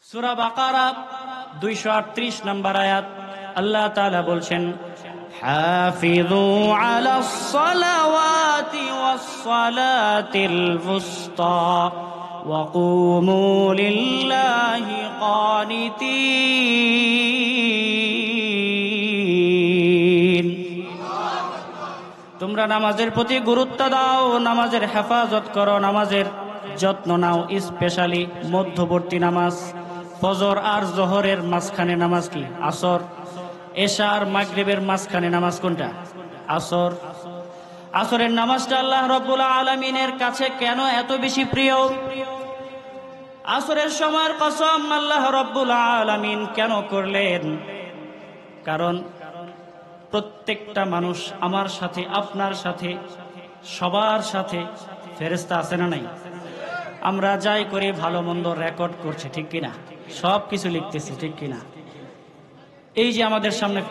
সূরা বাকারা 238 নম্বর আয়াত আল্লাহ তাআলা বলছেন, হাফিযু আলাস সালাওয়াতি ওয়াস সালাতিল ওয়ুসতা ওয়া কুমু লিল্লাহি কানিতিন। তোমরা নামাজের প্রতি গুরুত্ব দাও, নামাজের হেফাজত করো, নামাজের যত্ন নাও। স্পেশালি মধ্যবর্তী নামাজ, ফজর আর জোহরের মাঝখানে নামাজ কি? আসর। এশা আর মাগরিবের মাঝখানে নামাজ কোনটা? আসর। আসরের নামাজটা আল্লাহ রাব্বুল আলামিনের কাছে কেন এত বেশি প্রিয়? আসরের সময়ের কসম আল্লাহ রাব্বুল আলামিন কেন করলেন? কারণ প্রত্যেকটা মানুষ, আমার সাথে, আপনার সাথে, সবার সাথে ফেরেশতা আছে না নাই? আমরা যাই করি ভালো মন্দ রেকর্ড করছে, ঠিক কিনা? সব কিছু লিখতেছে, ঠিক কিনা? এই যে আমাদের সামনে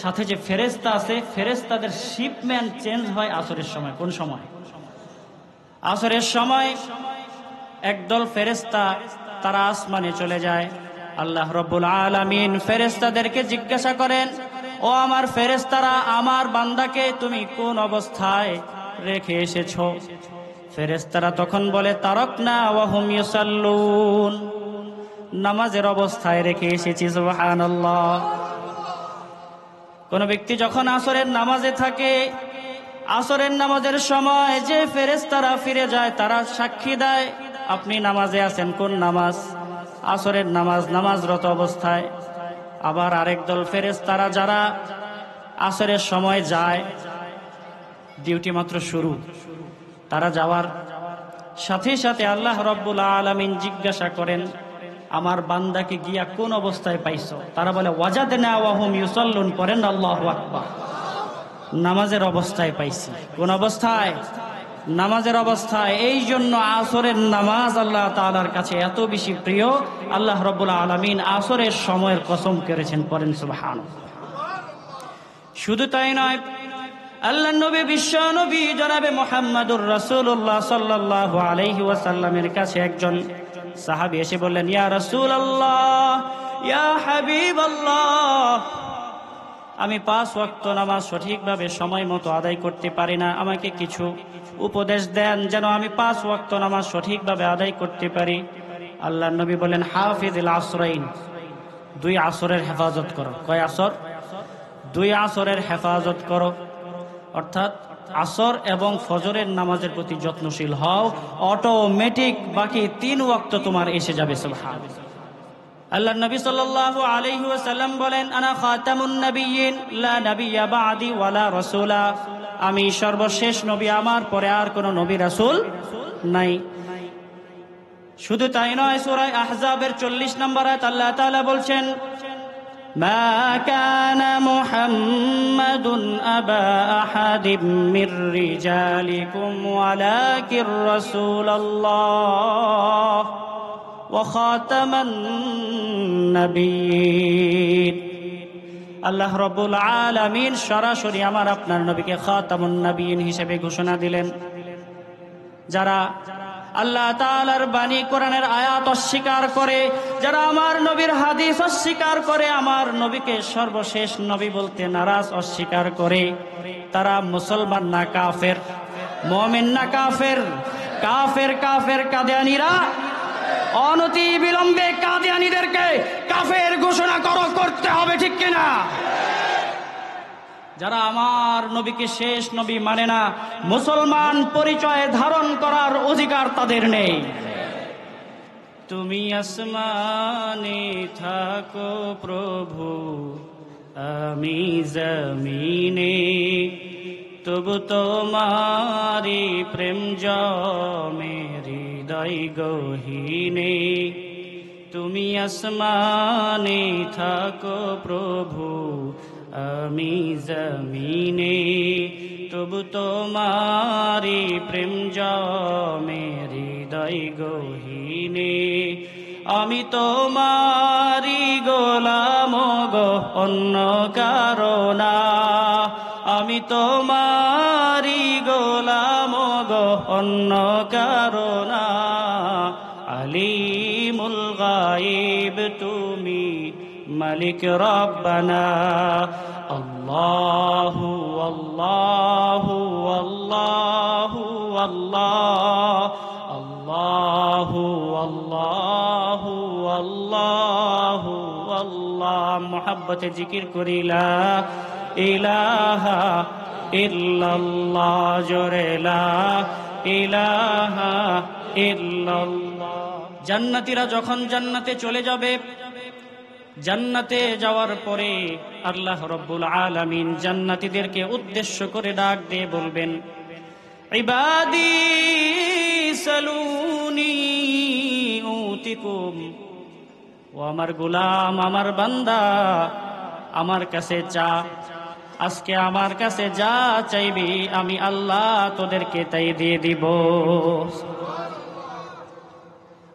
সাথে যে ফেরেশতা আছে, ফেরেশতাদের শিপমেন্ট চেঞ্জ হয় আসরের সময়। কোন সময়? আসরের সময় একদল ফেরেশতা তারা আসমানে চলে যায়। আল্লাহ রাব্বুল আলামিন ফেরেশতাদেরকে জিজ্ঞাসা করেন, ও আমার ফেরেশতারা, আমার বান্দাকে তুমি কোন অবস্থায় রেখে এসেছো? ফেরেশতারা তখন বলে, তারাকনা ওয়া হুম ইউসাল্লুন, নামাজের অবস্থায় রেখে এসেছি। সুবহানাল্লাহ। কোন ব্যক্তি যখন আসরের নামাজে থাকে, আসরের নামাজের সময় যে ফেরেশতারা ফিরে যায় তারা সাক্ষী দেয় আপনি নামাজে আছেন। কোন নামাজ? আসরের নামাজ, নামাজরত অবস্থায়। আবার আরেক দল ফেরেশতারা যারা আসরের সময় যায়, ডিউটি মাত্র শুরু, তারা যাওয়ার সাথে সাথে আল্লাহ রাব্বুল আলামিন জিজ্ঞাসা করেন, আমার বান্দাকে গিয়া কোন অবস্থায় পাইছো? তারা বলে, ওয়াজাদনা ওয়া হুম ইউসাল্লুন, পড়েন আল্লাহু আকবার, নামাজের অবস্থায় পাইছি। কোন অবস্থায়? নামাজের অবস্থায়। এই জন্য আসরের নামাজ আল্লাহ তাআলার কাছে এত বেশি প্রিয়, আল্লাহ রাব্বুল আলামিন আসরের সময়ের কসম করেছেন। পড়েন সুবহানাল্লাহ। শুধু তাই নয়, আল্লাহর নবী, বিশ্ব নবী জনাবে মুহাম্মদুর রাসূলুল্লাহ সাল্লাল্লাহু আলাইহি ওয়াসাল্লামের কাছে একজন সাহাবী এসে বললেন, ইয়া রাসূলুল্লাহ, ইয়া হাবিবাল্লাহ, আমি 5 ওয়াক্ত নামাজ সঠিকভাবে সময় মতো আদায় করতে পারি না, আমাকে কিছু উপদেশ দেন যেন আমি 5 ওয়াক্ত নামাজ সঠিকভাবে আদায় করতে পারি। আল্লাহর নবী বলেন, হাফিজিল আসরাইন, 2 আসরের হেফাজত করো। কয় আসর? 2 আসরের হেফাজত করো। অর্থাৎ আসর এবং ফজরের নামাজের প্রতি যত্নশীল হও, অটোমেটিক বাকি 3 ওয়াক্ত তোমার এসে যাবে। সুবহানাল্লাহ। আল্লাহর নবী সাল্লাল্লাহু আলাইহি ওয়াসাল্লাম বলেন, আনা খাতামুন নাবিয়্যিন লা নাবিয়্যা বা'দি ওয়ালা রাসূলা, আমি সর্বশেষ নবী, আমার পরে আর কোন নবী রাসূল নাই। শুধু তাই নয়, সূরা আহজাবের 40 নম্বর আয়াত আল্লাহ তাআলা বলছেন, মা কানা মুহাম্মাদুন আবা আহাদিম মির রিজালিকুম ওয়ালাকির রাসূলুল্লাহ ওয়া খাতামান নাবিয়্যিন। আল্লাহ রাব্বুল আলামিন সরাসরি আমার আপনার নবীকে খাতামুন নাবিয়্যিন হিসেবে ঘোষণা দিলেন। যারা আল্লাহ তাআলার বাণী, কোরআনের আয়াত অস্বীকার করে, যারা আমার নবীর হাদিস অস্বীকার করে, আমার নবীকে সর্বশেষ নবী বলতে নারাজ, অস্বীকার করে, তারা মুসলমান না কাফের? মুমিন না কাফের? কাফের। কাফের কাদিয়ানীরা অনতি বিলম্বে কাদিয়ানীদেরকে কাফের ঘোষণা করতে হবে, ঠিক কিনা? যারা আমার নবীকে শেষ নবী মানে না, মুসলমান পরিচয় ধারণ করার অধিকার তাদের নেই। তুমি আসমানে থাকো প্রভু, আমি জমিনে, তবু তোমারি প্রেম জমে হৃদয় গহীনে। তুমি আসমানে থাকো প্রভু, আমি জমিনে, তবু তোমারি প্রেম জমে হৃদয় গহীনে। আমি তোমারি গোলাম গো, অন্য কারো না, আমি তোমারি গোলাম গো, অন্য কারো না। আলিমুল গায়ব গরিব তুমি মালিক রব্বানা। আল্লাহু আল্লাহু আল্লাহু আল্লাহ, আল্লাহু আল্লাহু আল্লাহু আল্লাহ। মুহাব্বতে জিকির করি লা ইলাহা ইল্লাল্লাহ, জোরে লা ইলাহা ইল্লাল্লাহ। জান্নাতীরা যখন জান্নাতে চলে যাবে, জান্নাতে যাওয়ার পরে আল্লাহ রাব্বুল আলামিন জান্নাতীদেরকে উদ্দেশ্য করে ডাক দিয়ে বলবেন, ইবাদি সালুনি উতিকুম। ও আমার গোলাম, আমার বান্দা, আমার কাছে চা। আজকে আমার কাছে যা চাইবি আমি আল্লাহ তোদেরকে তাই দিয়ে দিব।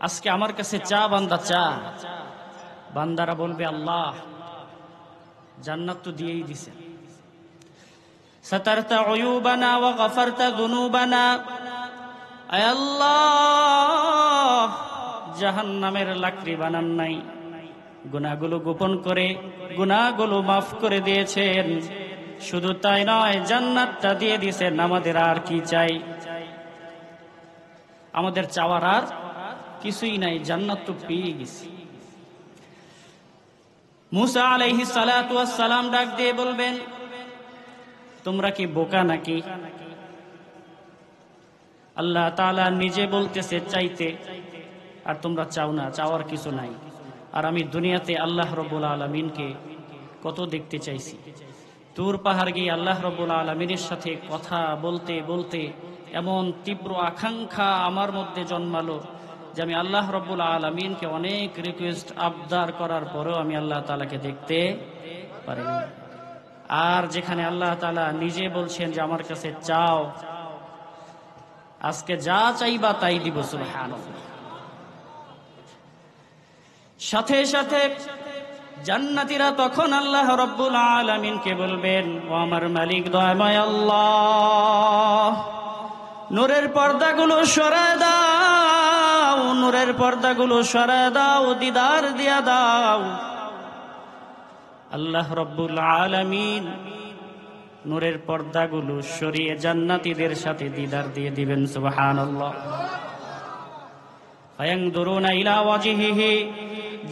আজকে আমার কাছে চা বান্দা, চা। বান্দারা বলবে, আল্লাহ জান্নাত তো দিয়েই দিছে। সাতারতা উয়ুবানা ওয়া গফারতা যুনুবানা। আয় আল্লাহ, জাহান্নামের লাকড়ি বানান নাই, গুনাহগুলো গোপন করে গুনাহগুলো মাফ করে দিয়েছেন। শুধু তাই নয়, জান্নাতটা দিয়ে দিয়েছেন। আমাদের আর কি চাই? আমাদের চাওয়ার আর কিছুই নাই, জান্নাত তো পেয়ে গেছি। মুসা আলাইহিস সালাতু ওয়াস সালাম ডাক দিয়ে বলবেন, তোমরা কি বোকা নাকি? আল্লাহ তাআলা নিজে বলতেছে চাইতে, আর তোমরা চাও না, চাওয়ার কিছু নাই। আর আমি দুনিয়াতে আল্লাহ রাব্বুল আলামিনকে কত দেখতে চাইছি। তুর পাহাড় গিয়ে আল্লাহ রাব্বুল আলামিনের সাথে কথা বলতে বলতে এমন তীব্র আকাঙ্ক্ষা আমার মধ্যে জন্মালো যে আমি আল্লাহ রাব্বুল আলামিনকে অনেক রিকোয়েস্ট আবদার করার পরেও আমি আল্লাহ তাআলাকে দেখতে পারিনি। আর যেখানে আল্লাহ তাআলা নিজে বলছেন যে আমার কাছে চাও, আজকে যা চাইবা তাই দিব। সুবহানাল্লাহ। সাথে সাথে জান্নাতীরা তখন আল্লাহ রাব্বুল আলামিনকে বলবেন, ও আমার মালিক দয়াময় আল্লাহ, নূরের পর্দাগুলো সরায় দাও, নূরের পর্দাগুলো সরায় দাও, দিদার দিয়া দাও। আল্লাহ রাব্বুল আলামিন নূরের পর্দাগুলো সরিয়ে জান্নাতীদের সাথে দিদার দিয়ে দিবেন। সুবহানাল্লাহ। ফায়ানদুরুনা ইলা ওয়াজহিহি।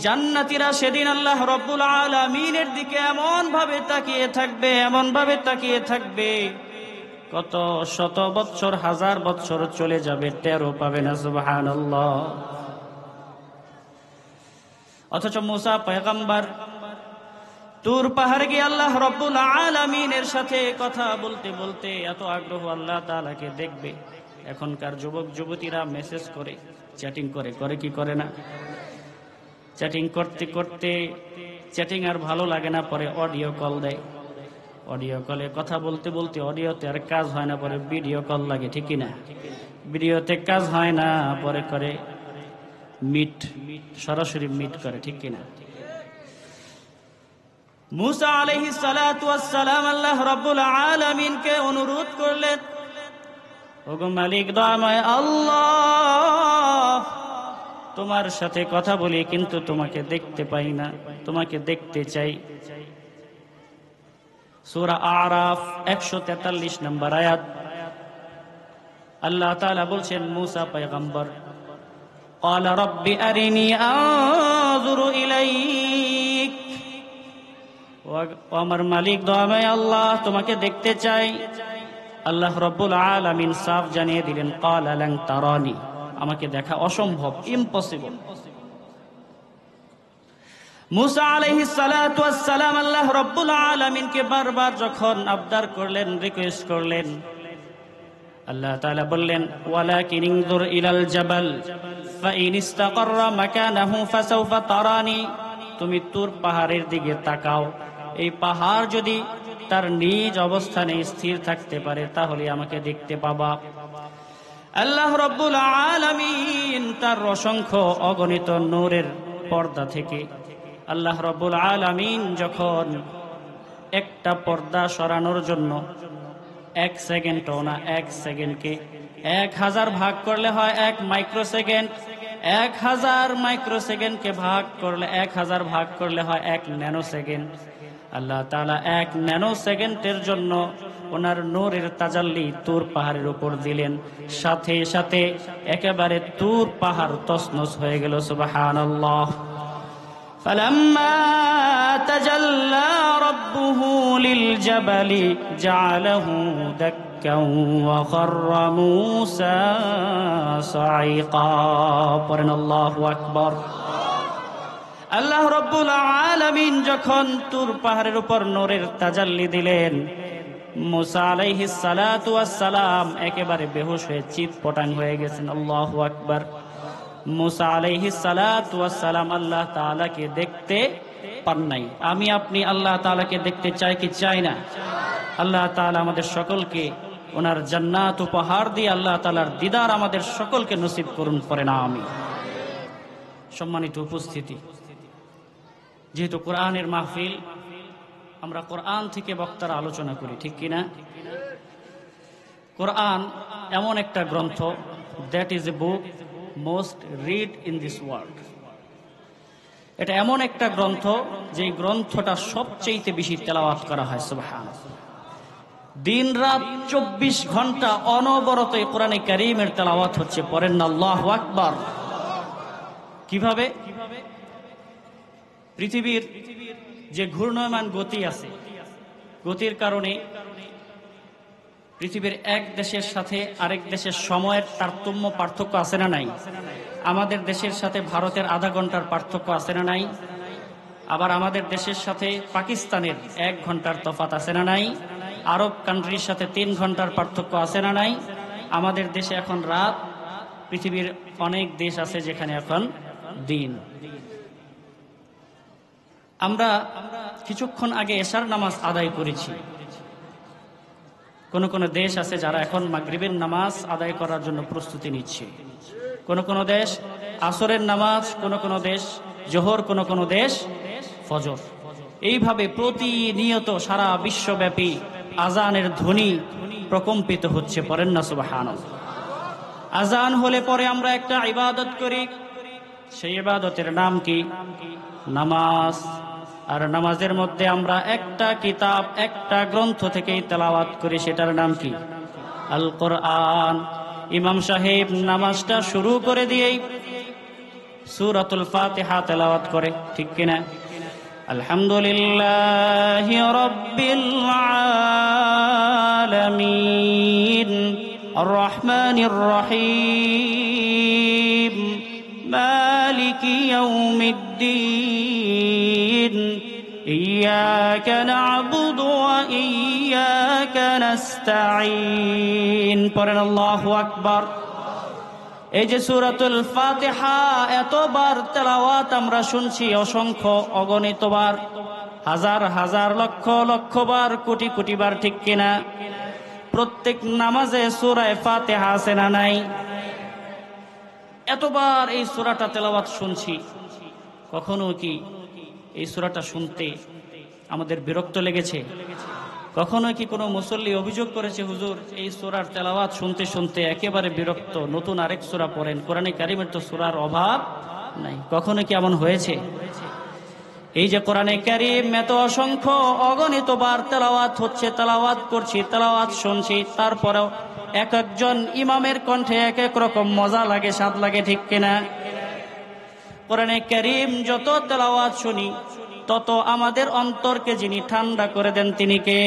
জান্নাতীরা সেদিন আল্লাহ রাব্বুল আলামিনের দিকে এমন ভাবে তাকিয়ে থাকবে, এমন ভাবে তাকিয়ে থাকবে, কত শত বৎসর, হাজার বৎসর চলে যাবে, টেরও পাবে না। সুবহানাল্লাহ। অথচ মুসা পয়গম্বর তুর পাহাড়ে গিয়ে আল্লাহ রাব্বুল আলামিনের সাথে কথা বলতে বলতে এত আগ্রহ আল্লাহ তাআলাকে দেখবে। এখনকার যুবক যুবতীরা মেসেজ করে, চ্যাটিং করে, করে কি করে না? চ্যাটিং করতে করতে চ্যাটিং আর ভালো লাগে না, পরে অডিও কল দেয়। অডিও কলে কথা বলতে বলতে অডিওতে আর কাজ হয় না, পরে ভিডিও কল লাগে, ঠিক কি না? ভিডিওতে কাজ হয় না, পরে করে মিট, সরাসরি মিট করে, ঠিক কি না? মুসা আলাইহিস সালাতু ওয়াস সালাম আল্লাহ রাব্বুল আলামিনকে অনুরোধ করলেন, ওগো মালিক দয়াময় আল্লাহ, তোমার সাথে কথা বলি কিন্তু তোমাকে দেখতে পাই না, তোমাকে দেখতে চাই। সূরা আরাফ 143 নম্বর আয়াত। আল্লাহ তাআলা বলছেন, মুসা পয়গম্বর, ক্বালা রাব্বি আরিনি আনজুরু ইলাইক। ও আমার মালিক দয়াময় আল্লাহ, তোমাকে দেখতে চাই। আল্লাহ রাব্বুল আলামিন সাফ জানিয়ে দিলেন, ক্বালা লান তারানি, আমাকে দেখা অসম্ভব, ইম্পসিবল। মুসা আলাইহিস সালাতু ওয়াস সালাম আল্লাহ রাব্বুল আলামিনকে বারবার যখন আবদার করলেন, রিকোয়েস্ট করলেন, আল্লাহ তাআলা বললেন, ওয়ালাকিন ইনজুর ইলাল জাবাল ফাইন ইসতাকাররা মাকানাহু ফাসাউফা তারানি। তুমি তুর পাহাড়ের দিকে তাকাও, এই পাহাড় যদি তার নিজ অবস্থানে স্থির থাকতে পারে তাহলে আমাকে দেখতে পাবা। আল্লাহ রাব্বুল আলামিন তার অসংখ্য অগণিত নূরের পর্দা থেকে আল্লাহ রাব্বুল আলামিন যখন একটা পর্দা সরানোর জন্য 1 সেকেন্ডও না, 1 সেকেন্ডকে 1000 ভাগ করলে হয় 1 মাইক্রোসেকেন্ড। 1000 মাইক্রোসেকেন্ডকে ভাগ করলে 1000 ভাগ করলে হয় 1 ন্যানো সেকেন্ড। আল্লাহ তাআলা 1 ন্যানো সেকেন্ডের জন্য ওনার নূরের তাজাল্লি তুর পাহাড়ের উপর দিলেন, সাথে সাথে একেবারে তুর পাহাড় তছনছ হয়ে গেল। সুবহানাল্লাহ। فلما تجلى ربه للجبل جعله دكا وخر موسى صعيقا পড়েন আল্লাহু আকবার। আল্লাহ রাব্বুল আলামিন যখন তুর পাহাড়ের উপর নূরের তাজাল্লি দিলেন, মুসা আলাইহিস সালাতু ওয়াস সালাম একেবারে বেহুশ হয়ে চিৎপটাং হয়ে গেছেন। আল্লাহু আকবার। মুসা আলাইহিস সালাতু ওয়াস সালাম আল্লাহ তাআলাকে দেখতে পান নাই। আমি আপনি আল্লাহ তাআলাকে দেখতে চাই কি চাই না? আল্লাহ তাআলা আমাদের সকলকে ওনার জান্নাত উপহার দিয়ে আল্লাহ তাআলার দিদার আমাদের সকলকে নসিব করুন, পড়েন আমিন। সম্মানিত উপস্থিতি, যেহেতু কোরআনের মাহফিল, আমরা কোরআন থেকে বক্তারা আলোচনা করি, ঠিক কিনা? কোরআন এমন একটা গ্রন্থ, that is a book most read in this world. এটা এমন একটা গ্রন্থ যে গ্রন্থটা সবচেয়ে বেশি তেলাওয়াত করা হয়। সুবহানাল্লাহ। দিন রাত 24 ঘন্টা অনবরত এই কোরআনে কারীমের তেলাওয়াত হচ্ছে, পড়েন না আল্লাহু আকবার। কিভাবে? পৃথিবীর যে ঘূর্ণয়মান গতি আছে, গতির কারণে পৃথিবীর এক দেশের সাথে আরেক দেশের সময়ের তারতম্য পার্থক্য আছে না নাই? আমাদের দেশের সাথে ভারতের আধা ঘন্টার পার্থক্য আছে না নাই? আবার আমাদের দেশের সাথে পাকিস্তানের 1 ঘন্টার তফাৎ আছে না নাই? আরব কান্ট্রির সাথে 3 ঘন্টার পার্থক্য আছে না নাই? আমাদের দেশে এখন রাত, পৃথিবীর অনেক দেশ আছে যেখানে এখন দিন। আমরা কিছুক্ষণ আগে এশার নামাজ আদায় করেছি। কোন কোন দেশ আছে যারা এখন মাগরিবের নামাজ আদায় করার জন্য প্রস্তুতি নিচ্ছে। কোন কোন দেশ আসরের নামাজ, কোন কোন দেশ জোহর, কোন কোন দেশ ফজর। এইভাবে প্রতিনিয়ত সারা বিশ্বব্যাপী আজানের ধ্বনি প্রকম্পিত হচ্ছে, পড়েন না সুবহানাল্লাহ। আজান হলে পরে আমরা একটা ইবাদত করি, সেই ইবাদতের নাম কি? নামাজ। আর নামাজের মধ্যে আমরা একটা কিতাব, একটা গ্রন্থ থেকেই তেলাওয়াত করি, সেটার নাম কি? আল কোরআন। ইমাম সাহেব নামাজটা শুরু করে দিয়েই সূরাতুল ফাতিহা তেলাওয়াত করে, ঠিক কিনা? আলহামদুলিল্লাহি রাব্বিল আলামিন আর রহমানির রহিম মালিকি ইয়াউমিদ্দিন ইয়্যাকা না'বুদু ওয়া ইয়্যাকা নাস্তাঈন। পড়েন আল্লাহু আকবার। এই যে সূরাতুল ফাতিহা এতবার তেলাওয়াত আমরা শুনছি, অসংখ্য অগণিতবার, হাজার হাজার লক্ষ লক্ষ বার, কোটি কোটি বার, ঠিক কিনা? প্রত্যেক নামাজে সূরা ফাতিহা আছে না নাই? এতবার এই সূরাটা তেলাওয়াত শুনছি, কখনো কি এই সূরাটা শুনতে আমাদের বিরক্ত লেগেছে? কখনো কি কোনো মুসল্লি অভিযোগ করেছে, হুজুর এই সূরার তেলাওয়াত শুনতে শুনতে একেবারে বিরক্ত, নতুন আরেক সূরা পড়েন, কোরআনে কারীমের তো সূরার অভাব নাই? কখনো কি এমন হয়েছে? এই যে কোরআনে কারীম এত অসংখ্য অগণিতবার তেলাওয়াত হচ্ছে, তেলাওয়াত করছি, তেলাওয়াত শুনছি, তারপরেও এক একজন ইমামের কণ্ঠে এক এক রকম মজা লাগে, স্বাদ লাগে, ঠিক কিনা? কোরআনে কারীম যত তেলাওয়াত শুনি তত আমাদের অন্তরকে যিনি ঠান্ডা করে দেন তিনি কে?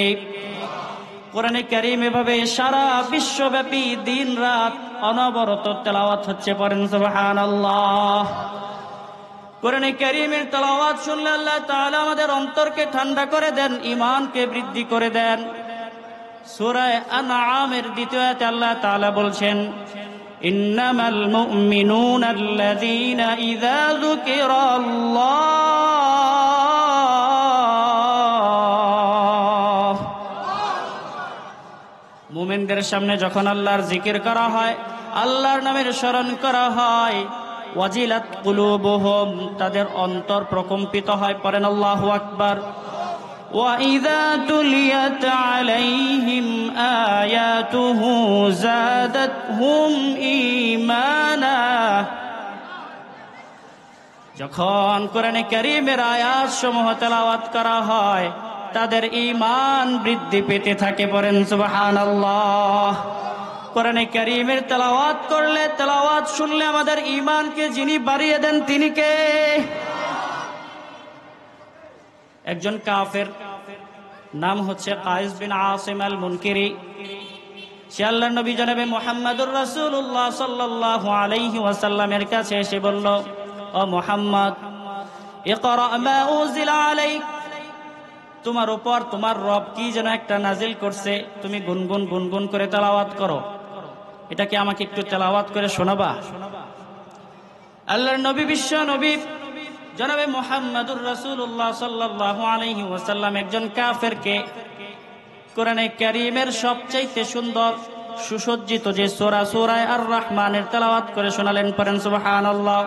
কোরআনে কারীম এভাবে সারা বিশ্বব্যাপী দিন রাত অনবরত তেলাওয়াত হচ্ছে, পড়েন সুবহানাল্লাহ। কোরআনে কারীমের তেলাওয়াত শুনলে আল্লাহ তাআলা আমাদের অন্তরকে ঠান্ডা করে দেন, ঈমানকে বৃদ্ধি করে দেন। সূরা আনআমের 2 আয়াতে আল্লাহ তাআলা বলছেন, ইন্নামাল মুমিনুনা আল্লাযীনা ইযা যুকিরাল্লাহ। মুমিনদের সামনে যখন আল্লাহর জিকির করা হয়, আল্লাহর নামের স্মরণ করা হয়, ওয়াজিলাত কুলুবুহুম, তাদের অন্তর প্রকম্পিত হয়, পড়েন আল্লাহু আকবার। وَإِذَا تُلِيَتْ عَلَيْهِمْ آيَاتُهُ زَادَتْهُمْ إِيمَانًا যখন কোরআনে কারীমের আয়াত সমূহ তেলাওয়াত করা হয় তাদের ঈমান বৃদ্ধি পেতে থাকে। পড়েন সুবহানাল্লাহ। কোরআনে কারীমের তেলাওয়াত করলে, তেলাওয়াত শুনলে আমাদের ঈমানকে যিনি বাড়িয়ে দেন তিনি কে? একজন কাফের, নাম হচ্ছে কায়েস বিন আসিম আল মুনকিরি। সে আল্লাহর নবী জনাবে মুহাম্মদুর রাসূলুল্লাহ সাল্লাল্লাহু আলাইহি ওয়াসাল্লামের কাছে এসে বলল, ও মুহাম্মদ, ইকরা মা উযিলা আলাইক, তোমার উপর তোমার রব কি যেন একটা নাজিল করছে, তুমি গুনগুন গুনগুন করে তেলাওয়াত করো, এটা কি আমাকে একটু তেলাওয়াত করে শোনাবা? আল্লাহর নবী, বিশ্ব নবী জনাবে মুহাম্মদুর রাসূলুল্লাহ সাল্লাল্লাহু আলাইহি ওয়াসাল্লাম একজন কাফেরকে কোরআনে কারীমের সবচাইতে সুন্দর সুসজ্জিত যে সূরা, সূরা আর রহমানের তেলাওয়াত করে শোনালেন। পড়েন সুবহানাল্লাহ।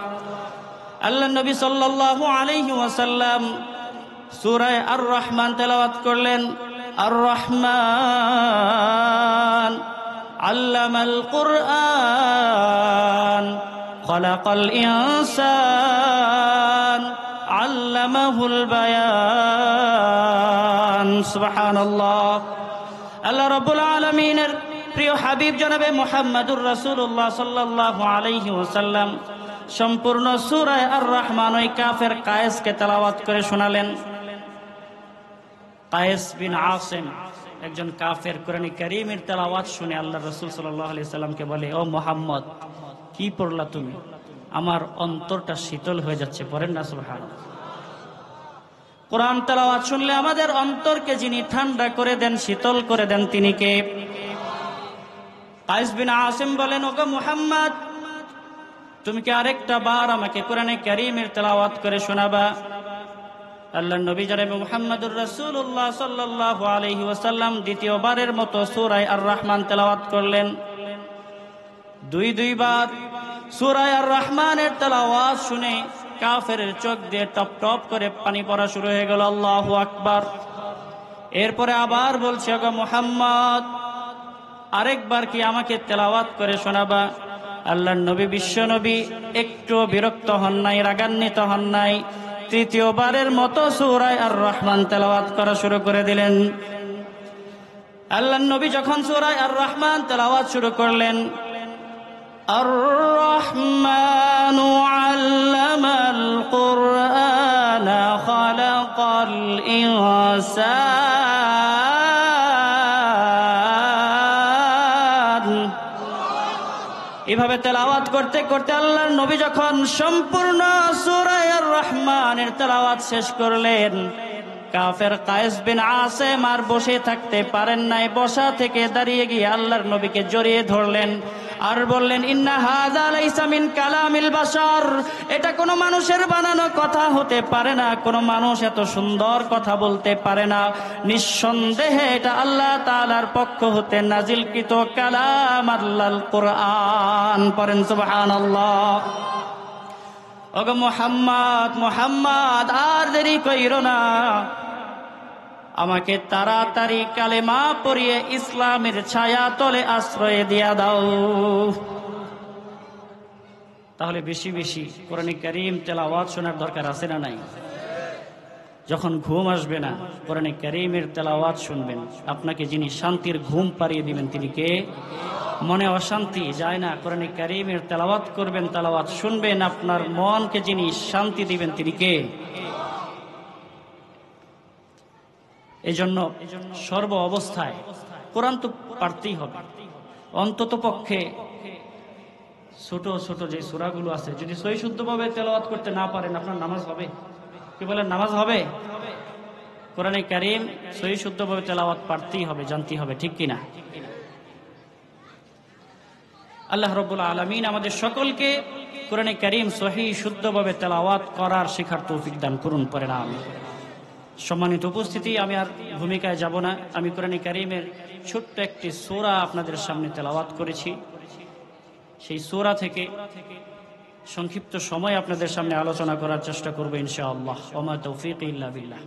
আল্লাহর নবী সাল্লাল্লাহু আলাইহি ওয়াসাল্লাম সূরা আর রহমান তেলাওয়াত করলেন। আর রহমান আল্লামাল কুরআন খালাকাল ইনসান আল্লামাহুল বায়ান। সুবহানাল্লাহ। আল্লাহ রাব্বুল আলামিনের প্রিয় হাবিব জনাবে মুহাম্মদুর রাসূলুল্লাহ সাল্লাল্লাহু আলাইহি ওয়াসাল্লাম সম্পূর্ণ সূরা আর রহমান ওই কাফের কায়েসকে তেলাওয়াত করে শোনালেন। কায়েস বিন আসিম একজন কাফের কোরআনে কারীমের তেলাওয়াত শুনে আল্লাহর রাসূল সাল্লাল্লাহু আলাইহি সাল্লামকে বলে, ও মুহাম্মদ, কি পড়লা তুমি? আমার অন্তরটা শীতল হয়ে যাচ্ছে। পড়েন না সুবহানাল্লাহ। কোরআন তেলাওয়াত শুনলে আমাদের অন্তরকে যিনি ঠান্ডা করে দেন, শীতল করে দেন, তিনি কে? কায়েস বিন আসিম বলেন, ওগো মুহাম্মদ, তুমি কি আরেকটা বার আমাকে কোরআনে কারীমের তেলাওয়াত করে শোনাবা? আল্লাহর নবী জনাবে মুহাম্মদুর রাসূলুল্লাহ সাল্লাল্লাহু আলাইহি ওয়াসাল্লাম দ্বিতীয়বারের মতো সূরা আর রহমান তেলাওয়াত করলেন। দুইবার সূরা আর রহমানের তেলাওয়াত শুনে কাফেরের চোখ দিয়ে টপ টপ করে পানি পড়া শুরু হয়ে গেল। আল্লাহু আকবার। এরপরে আবার বলছে, ওগো মুহাম্মদ, আরেকবার কি আমাকে তেলাওয়াত করে শোনাবা? আল্লাহর নবী, বিশ্ব নবী একটু বিরক্ত হন নাই, রাগান্বিত হন নাই। তৃতীয়বারের মতো সূরা আর রহমান তেলাওয়াত করা শুরু করে দিলেন। আল্লাহর নবী যখন সূরা আর রহমান তেলাওয়াত শুরু করলেন, আর রহমানু আল্লামাল কুরআনা খালাকাল ইনসান, এভাবে তেলাওয়াত করতে করতে আল্লাহর নবী যখন সম্পূর্ণ সূরা আর রহমানের তেলাওয়াত শেষ করলেন, কাফের কায়েস বিন আসিম আর বসে থাকতে পারেন নাই। বসা থেকে দাঁড়িয়ে গিয়ে আল্লাহর নবীকে জড়িয়ে ধরলেন আর বললেন, ইন্না হাযা লাইসা মিন কালামিল বাশার, এটা কোনো মানুষের বানানো কথা হতে পারে না, কোনো মানুষ এত সুন্দর কথা বলতে পারে না, নিঃসন্দেহে এটা আল্লাহ তাআলার পক্ষ হতে নাজিলকৃত কালাম, আল্লাহর কুরআন। পড়েন সুবহানাল্লাহ। ওগো মুহাম্মদ, মুহাম্মদ, আর দেরি কইরো না, আমাকে তাড়াতাড়ি কালেমা পড়িয়ে ইসলামের ছায়া তলে আশ্রয় দিয়া দাও। তাহলে বেশি বেশি কোরআনে কারীম তেলাওয়াত শোনার দরকার আছে না নাই? যখন ঘুম আসবে না, কোরআনে কারীমের তেলাওয়াত শুনবেন। আপনাকে যিনি শান্তির ঘুম পাড়িয়ে দিবেন তিনি কে? মনে অশান্তি যায় না, কোরআনে কারীমের তেলাওয়াত করবেন, তেলাওয়াত শুনবেন, আপনার মনকে যিনি শান্তি দিবেন তিনি কে? এজন্য সর্ব অবস্থায় কোরআন তো পড়তেই হবে। অন্তত পক্ষে ছোট ছোট যে সূরাগুলো আছে, যদি সহি শুদ্ধভাবে তেলাওয়াত করতে না পারেন, আপনার নামাজ হবে? কি বলেন, নামাজ হবে? কোরআনে কারীম সহি শুদ্ধভাবে তেলাওয়াত পড়তেই হবে, জানতেই হবে, ঠিক কিনা? আল্লাহ রাব্বুল আলামিন আমাদের সকলকে কোরআনে কারীম সহি শুদ্ধভাবে তেলাওয়াত করার শেখার তৌফিক দান করুন। পড়েন আমিন। সম্মানিত উপস্থিতি, আমি আর ভূমিকায় যাব না। আমি কোরআনে কারীমের ছোট্ট একটি সূরা আপনাদের সামনে তেলাওয়াত করেছি। সেই সূরা থেকে সংক্ষিপ্ত সময় আপনাদের সামনে আলোচনা করার চেষ্টা করব ইনশাআল্লাহ। ওমা তৌফিক ইল্লা বিল্লাহ।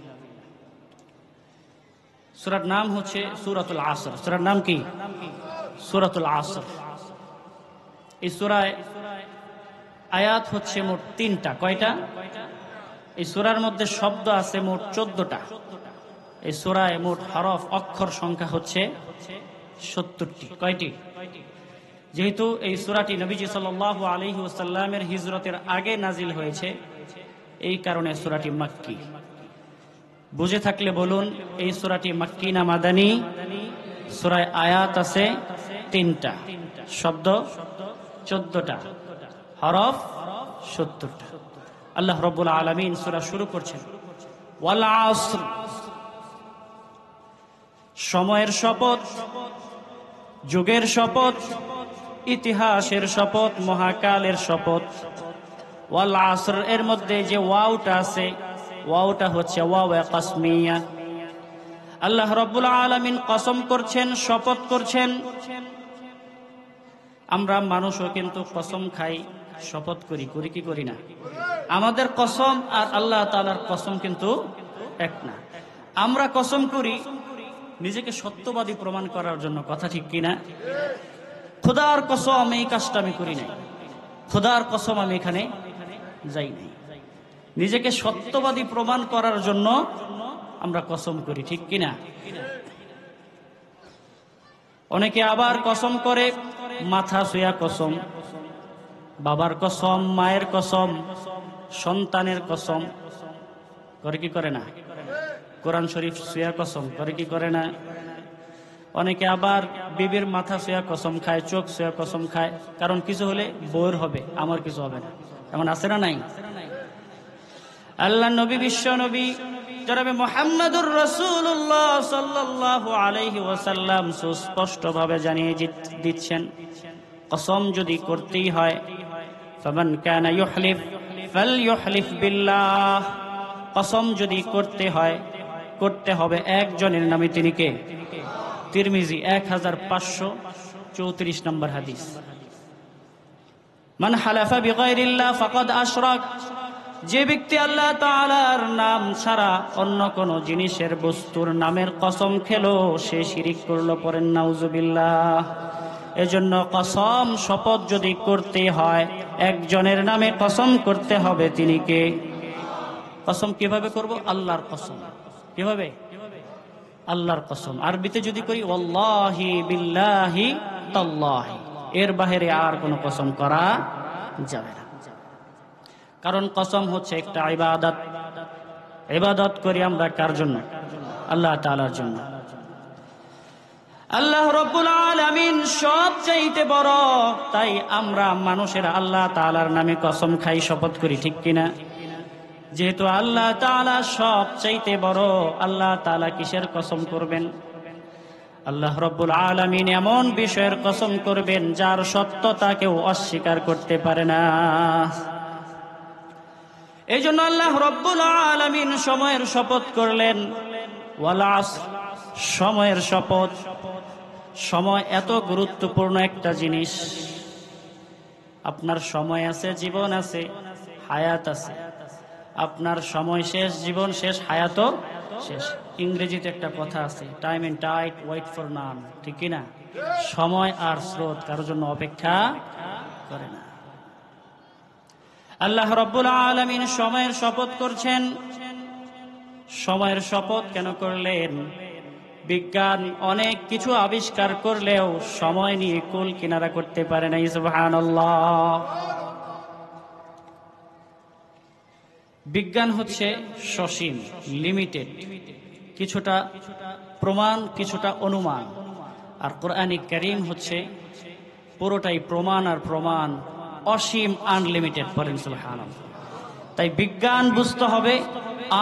সূরার নাম হচ্ছে সূরাতুল আসর। সূরার নাম কি? সূরাতুল আসর। এই সূরায় আয়াত হচ্ছে মোট 3টা। কয়টা? এই সূরার মধ্যে শব্দ আছে মোট 14টা। এই সূরায় মোট হরফ অক্ষর সংখ্যা হচ্ছে 70টি। কয়টি? যেহেতু এই সূরাটি নবীজি সাল্লাল্লাহু আলাইহি ওয়াসাল্লামের হিজরতের আগে নাজিল হয়েছে, এই কারণে সূরাটি মাক্কি। বুঝে থাকলে বলুন, এই সূরাটি মাক্কি না মাদানী? সূরায় আয়াত আছে 3টা, শব্দ 14টা, হরফ 70টা। আল্লাহ রাব্বুল আলামিন সূরা শুরু করছেন ওয়াল আসর, সময়ের শপথ, যুগের শপথ, ইতিহাসের শপথ, মহাকালের শপথ। ওয়াল আসর এর মধ্যে যে ওয়াওটা আছে, ওয়াওটা হচ্ছে ওয়াও কাসমিয়া। আল্লাহ রাব্বুল আলামিন কসম করছেন, শপথ করছেন। আমরা মানুষও কিন্তু কসম খাই, শপথ করি, করি কি করি না? আমাদের কসম আর আল্লাহ তাআলার কসম কিন্তু এক না। আমরা কসম করি নিজেকে সত্যবাদী প্রমাণ করার জন্য, কথা ঠিক কিনা? খোদার কসম এই কাজটা আমি করি নাই, খোদার কসম আমি এখানে যাই নাই। নিজেকে সত্যবাদী প্রমাণ করার জন্য আমরা কসম করি, ঠিক কিনা? অনেকে আবার কসম করে মাথা ছুঁয়া কসম, বাবার কসম, মায়ের কসম, সন্তানের কসম, করে কি করে না? কোরআন শরীফ ছুঁয়া কসম করে কি করে না? অনেকে আবার বিবির মাথা ছুঁয়া কসম খায়, চোখ ছুঁয়া কসম খায়, কারণ কিছু হলে বউয়ের হবে, আমার কিছু হবে না। এমন আছে না নাই? আল্লাহ নবী, বিশ্ব নবী জনাবে মুহাম্মদুর রাসূলুল্লাহ সাল্লাল্লাহু আলাইহি ওয়াসাল্লাম সুস্পষ্টভাবে জানিয়ে দিচ্ছেন, কসম যদি করতেই হয়, ফামান কানা ইউহলিফ ফালইউহলিফ বিল্লাহ, কসম যদি করতে হয়, করতে হবে একজনের নামে। তিনি কে? তিরমিজি 1534 নম্বর হাদিস। মান হালাফা বিগাইরিল্লাহ ফাকাদ আশরাক, যে ব্যক্তি আল্লাহ তাআলার নাম ছাড়া অন্য কোন জিনিসের বস্তুর নামের কসম খেলো, সে শিরিক করলো। পড়েন নাউজুবিল্লাহ। এজন্য কসম, শপথ যদি করতে হয়, একজনের নামে কসম করতে হবে। তিনি কে? কসম কিভাবে করব? আল্লাহর কসম। কিভাবে? আল্লাহর কসম। আরবিতে যদি করি ওয়াল্লাহি বিল্লাহি তাল্লাহি, এর বাইরে আর কোনো কসম করা যাবে না। কারণ কসম হচ্ছে একটা ইবাদত। ইবাদত করি আমরা কার জন্য? আল্লাহ তাআলার জন্য। আল্লাহ রাব্বুল আলামিন সবচাইতে বড়, তাই আমরা মানুষেরা আল্লাহ তাআলার নামে কসম খাই, শপথ করি, ঠিক কিনা? যেহেতু আল্লাহ তাআলা সবচাইতে বড়, আল্লাহ তাআলা কিসের কসম করবেন? আল্লাহ রাব্বুল আলামিন এমন বিষয়ের কসম করবেন যার সত্যতা কেউ অস্বীকার করতে পারে না। এই জন্য আল্লাহ রাব্বুল আলামিন সময়ের শপথ করলেন, ওয়াল আসর, সময়ের শপথ। সময় এত গুরুত্বপূর্ণ একটা জিনিস। আপনার সময় আছে, জীবন আছে, হায়াত আছে। আপনার সময় শেষ, জীবন শেষ, হায়াতও শেষ। ইংরেজিতে একটা কথা আছে, time and tide wait for none, ঠিক কি না? সময় আর স্রোত কারোর জন্য অপেক্ষা করে না। আল্লাহ রাব্বুল আলামিন সময়ের শপথ করছেন। সময়ের শপথ কেন করলেন? বিজ্ঞান অনেক কিছু আবিষ্কার করলেও সময় নিয়ে কুল কিনারা করতে পারে না। সুবহানাল্লাহ। বিজ্ঞান হচ্ছে সসীম, লিমিটেড, কিছুটা প্রমাণ, কিছুটা অনুমান। আর কোরআনে কারীম হচ্ছে পুরোটাই প্রমাণ আর প্রমাণ, অসীম, আনলিমিটেড। বলেন সুবহানাল্লাহ। তাই বিজ্ঞান বুঝতে হবে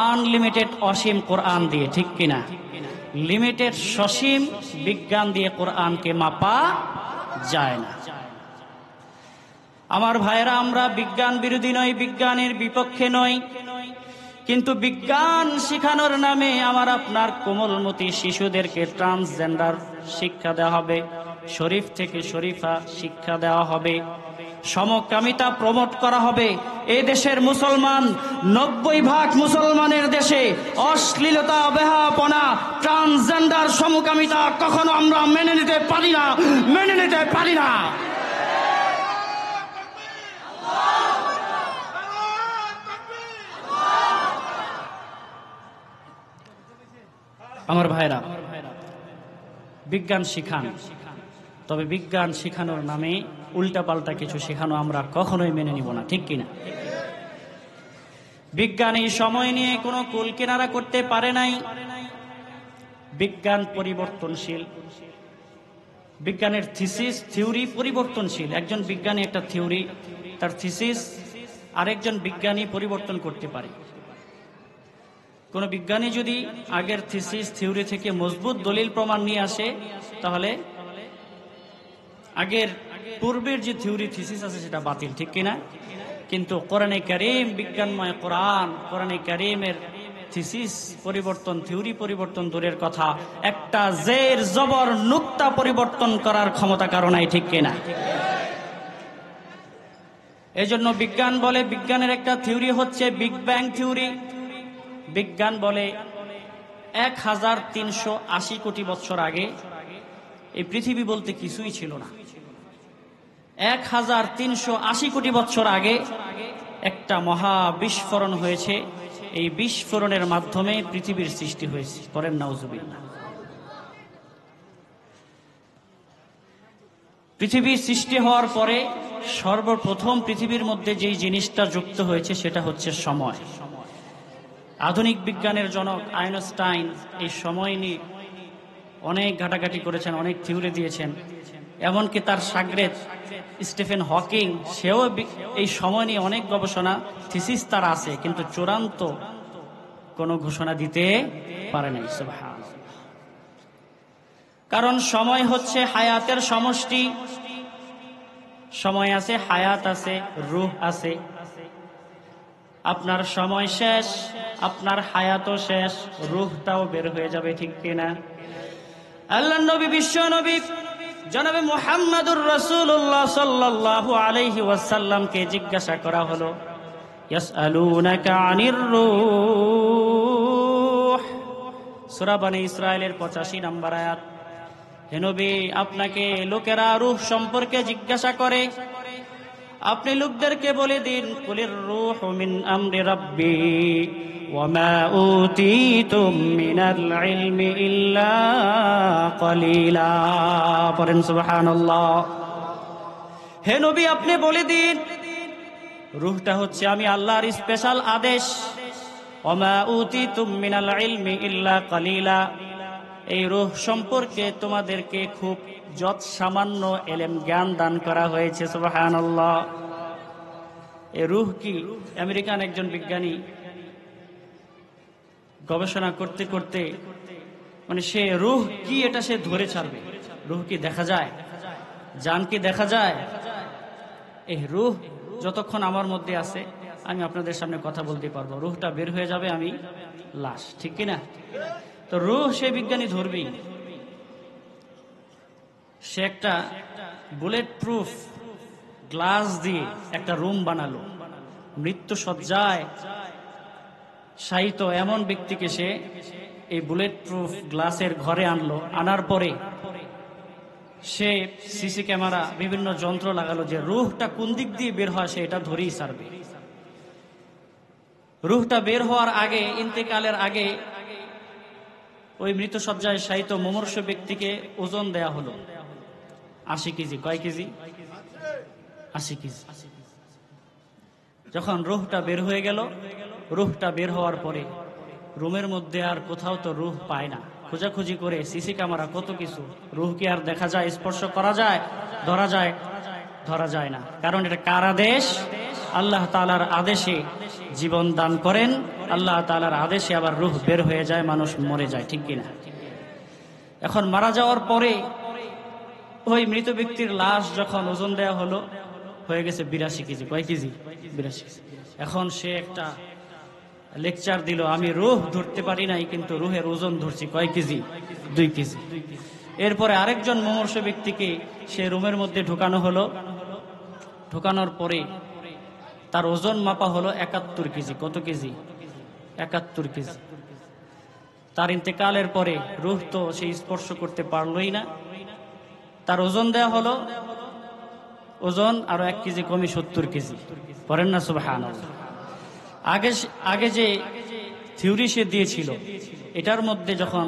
আনলিমিটেড, অসীম কোরআন দিয়ে, ঠিক কিনা? লিমিটেড, সসীম বিজ্ঞান দিয়ে কোরআনকে মাপা যায় না। আমার ভাইরা, আমরা বিজ্ঞান বিরোধী নই, বিজ্ঞানের বিপক্ষে নই, কিন্তু বিজ্ঞান শিখানোর নামে আমার আপনার কোমলমতি শিশুদেরকে ট্রান্সজেন্ডার শিক্ষা দেওয়া হবে, শরীফ থেকে শরীফা শিক্ষা দেওয়া হবে, সমকামিতা প্রমোট করা হবে। এই দেশের মুসলমান, 90% মুসলমানের দেশে অশ্লীলতা, বেহায়াপনা, ট্রান্সজেন্ডার, সমকামিতা কখনো আমরা মেনে নিতে পারি না, মেনে নিতে পারি না। আমার ভাইরা, বিজ্ঞান শিখান, তবে বিজ্ঞান শিখানোর নামে উল্টাপাল্টা কিছু শেখানো আমরা কখনোই মেনে নিব না, ঠিক কিনা? বিজ্ঞান এই সময় নিয়ে কোনো কুল কিনারা করতে পারে নাই। বিজ্ঞান পরিবর্তনশীল, বিজ্ঞানের থিসিস থিওরি পরিবর্তনশীল। একজন বিজ্ঞানী একটা থিওরি, তার থিসিস আরেকজন বিজ্ঞানী পরিবর্তন করতে পারে। কোন বিজ্ঞানী যদি আগের থিসিস থিওরি থেকে মজবুত দলিল প্রমাণ নিয়ে আসে, তাহলে আগের পূর্বের যে থিওরি থিসিস আছে সেটা বাতিল, ঠিক কিনা? কিন্তু কোরআনে কারীম, বিজ্ঞানময় কোরআন, কোরআনে কারীমের থিসিস পরিবর্তন, থিওরি পরিবর্তন দূরের কথা, একটা জের জবর নুক্তা পরিবর্তন করার ক্ষমতা কারো নাই, ঠিক কিনা? এজন্য বিজ্ঞান বলে, বিজ্ঞানের একটা থিওরি হচ্ছে বিগ ব্যাং থিওরি। বিজ্ঞান বলে 1380 কোটি বছর আগে এই পৃথিবী বলতে কিছুই ছিল না। 1380 কোটি বছর আগে একটা মহা বিস্ফোরণ হয়েছে। এই বিস্ফোরণের মাধ্যমে পৃথিবীর সৃষ্টি হয়েছে। করেন নাউজুবিল্লাহ। পৃথিবীর সৃষ্টি হওয়ার পরে সর্বপ্রথম পৃথিবীর মধ্যে যেই জিনিসটা যুক্ত হয়েছে সেটা হচ্ছে সময়। আধুনিক বিজ্ঞানের জনক আইনস্টাইন এই সময় নিয়ে অনেক ঘাটাঘাটি করেছেন, অনেক থিওরি দিয়েছেন। এমনকি তার শাগরেদ স্টিফেন হকিং, সেও এই সময় নিয়ে অনেক গবেষণা থিসিস তার আছে, কিন্তু চূড়ান্ত কোনো ঘোষণা দিতে পারে নাই। সুবহানাল্লাহ। কারণ সময় হচ্ছে হায়াতের সমষ্টি। সময় আছে, হায়াত আছে, রূহ আছে। আপনার সময় শেষ, আপনার হায়াতও শেষ, রূহটাও বের হয়ে যাবে, ঠিক কিনা? আল্লাহর নবী, বিশ্ব নবী জনাবে মুহাম্মদুর রাসূলুল্লাহ সাল্লাল্লাহু আলাইহি ওয়াসাল্লামকে জিজ্ঞাসা করা হলো, ইয়াসআলুনাকা আনির রূহ, সূরা বনী ইসরাঈলের 85 নম্বর আয়াত। হে নবী, আপনাকে লোকেরা রূহ সম্পর্কে জিজ্ঞাসা করে, আপনি লোকদেরকে বলে দিন, কুলির রূহু মিন আমরি রাব্বি ওয়া মা উতীতুম মিনাল ইলমি ইল্লা কলিলা। পড়েন সুবহানাল্লাহ। হে নবী, আপনি বলে দিন, রূহটা হচ্ছে আমি আল্লাহর স্পেশাল আদেশ। ওয়া মা উতীতুম মিনাল ইলমি ইল্লা কলিলা, এই রূহ সম্পর্কে তোমাদেরকে খুব যত সামান্য এলেম জ্ঞান দান করা হয়েছে। সুবহানাল্লাহ। এই রূহ কি? আমেরিকান একজন বিজ্ঞানী গবেষণা করতে করতে সে রূহ কি এটা সে ধরে ছাড়বে। রূহ কি দেখা যায়? জান কি দেখা যায়? এই রূহ যতক্ষণ আমার মধ্যে আছে আমি আপনাদের সামনে কথা বলতে পারবো, রূহটা বের হয়ে যাবে আমি লাশ, ঠিক কিনা? তো রূহ সে বিজ্ঞানী ধরবেই। সে একটা বুলেট প্রুফ গ্লাস দিয়ে একটা রুম বানালো, মৃত্যু সজ্জায় শায়িত এমন ব্যক্তিকে সে এই বুলেট প্রুফ গ্লাসের ঘরে আনলো। আনার পরে সে সিসি ক্যামেরা, বিভিন্ন যন্ত্র লাগালো যে রূহটা কোন দিক দিয়ে বের হয় সে এটা ধরেই ছাড়বে। রূহটা বের হওয়ার আগে, ইন্তেকালের আগে, ওই মৃত সজ্জায় শায়িত মুমূর্ষু ব্যক্তিকে ওজন দেয়া হলো 80 কেজি। কয় কেজি? 80 কেজি। যখন রূহটা বের হয়ে গেল, রূহটা বের হওয়ার পরে রুমের মধ্যে আর কোথাও তো রূহ পায় না। খোঁজাখুঁজি করে সিসি ক্যামেরা, কত কিছু, রূহ কি আর দেখা যায়, স্পর্শ করা যায়, ধরা যায়? ধরা যায় না। কারণ এটা কার আদেশ? আল্লাহ তাআলার আদেশে জীবন দান করেন, আল্লাহ তাআলার আদেশে আবার রূহ বের হয়ে যায়, মানুষ মরে যায়, ঠিক কিনা? এখন মারা যাওয়ার পরে ওই মৃত ব্যক্তির লাশ যখন ওজন দেয়া হলো, হয়ে গেছে 82 কেজি। কয় কেজি? 82 কেজি। এখন সে একটা লেকচার দিল, আমি রূহ ধরতে পারি নাই কিন্তু রূহের ওজন ধরছি। কয় কেজি? 2 কেজি। এরপরে আরেকজন মুমূর্ষু ব্যক্তিকে সে রুমের মধ্যে ঢোকানো হলো। ঢোকানোর পরে তার ওজন মাপা হলো 71 কেজি। কত কেজি? 71 কেজি। তার ইন্তেকালের পরে রূহ তো সে স্পর্শ করতে পারলই না। তার ওজন দেয়া হলো, ওজন আরো 1 কেজি কমে 70 কেজি। পড়েন না সুবহানাল্লাহ। আগে যে থিওরি সে দিয়েছিল, এটার মধ্যে যখন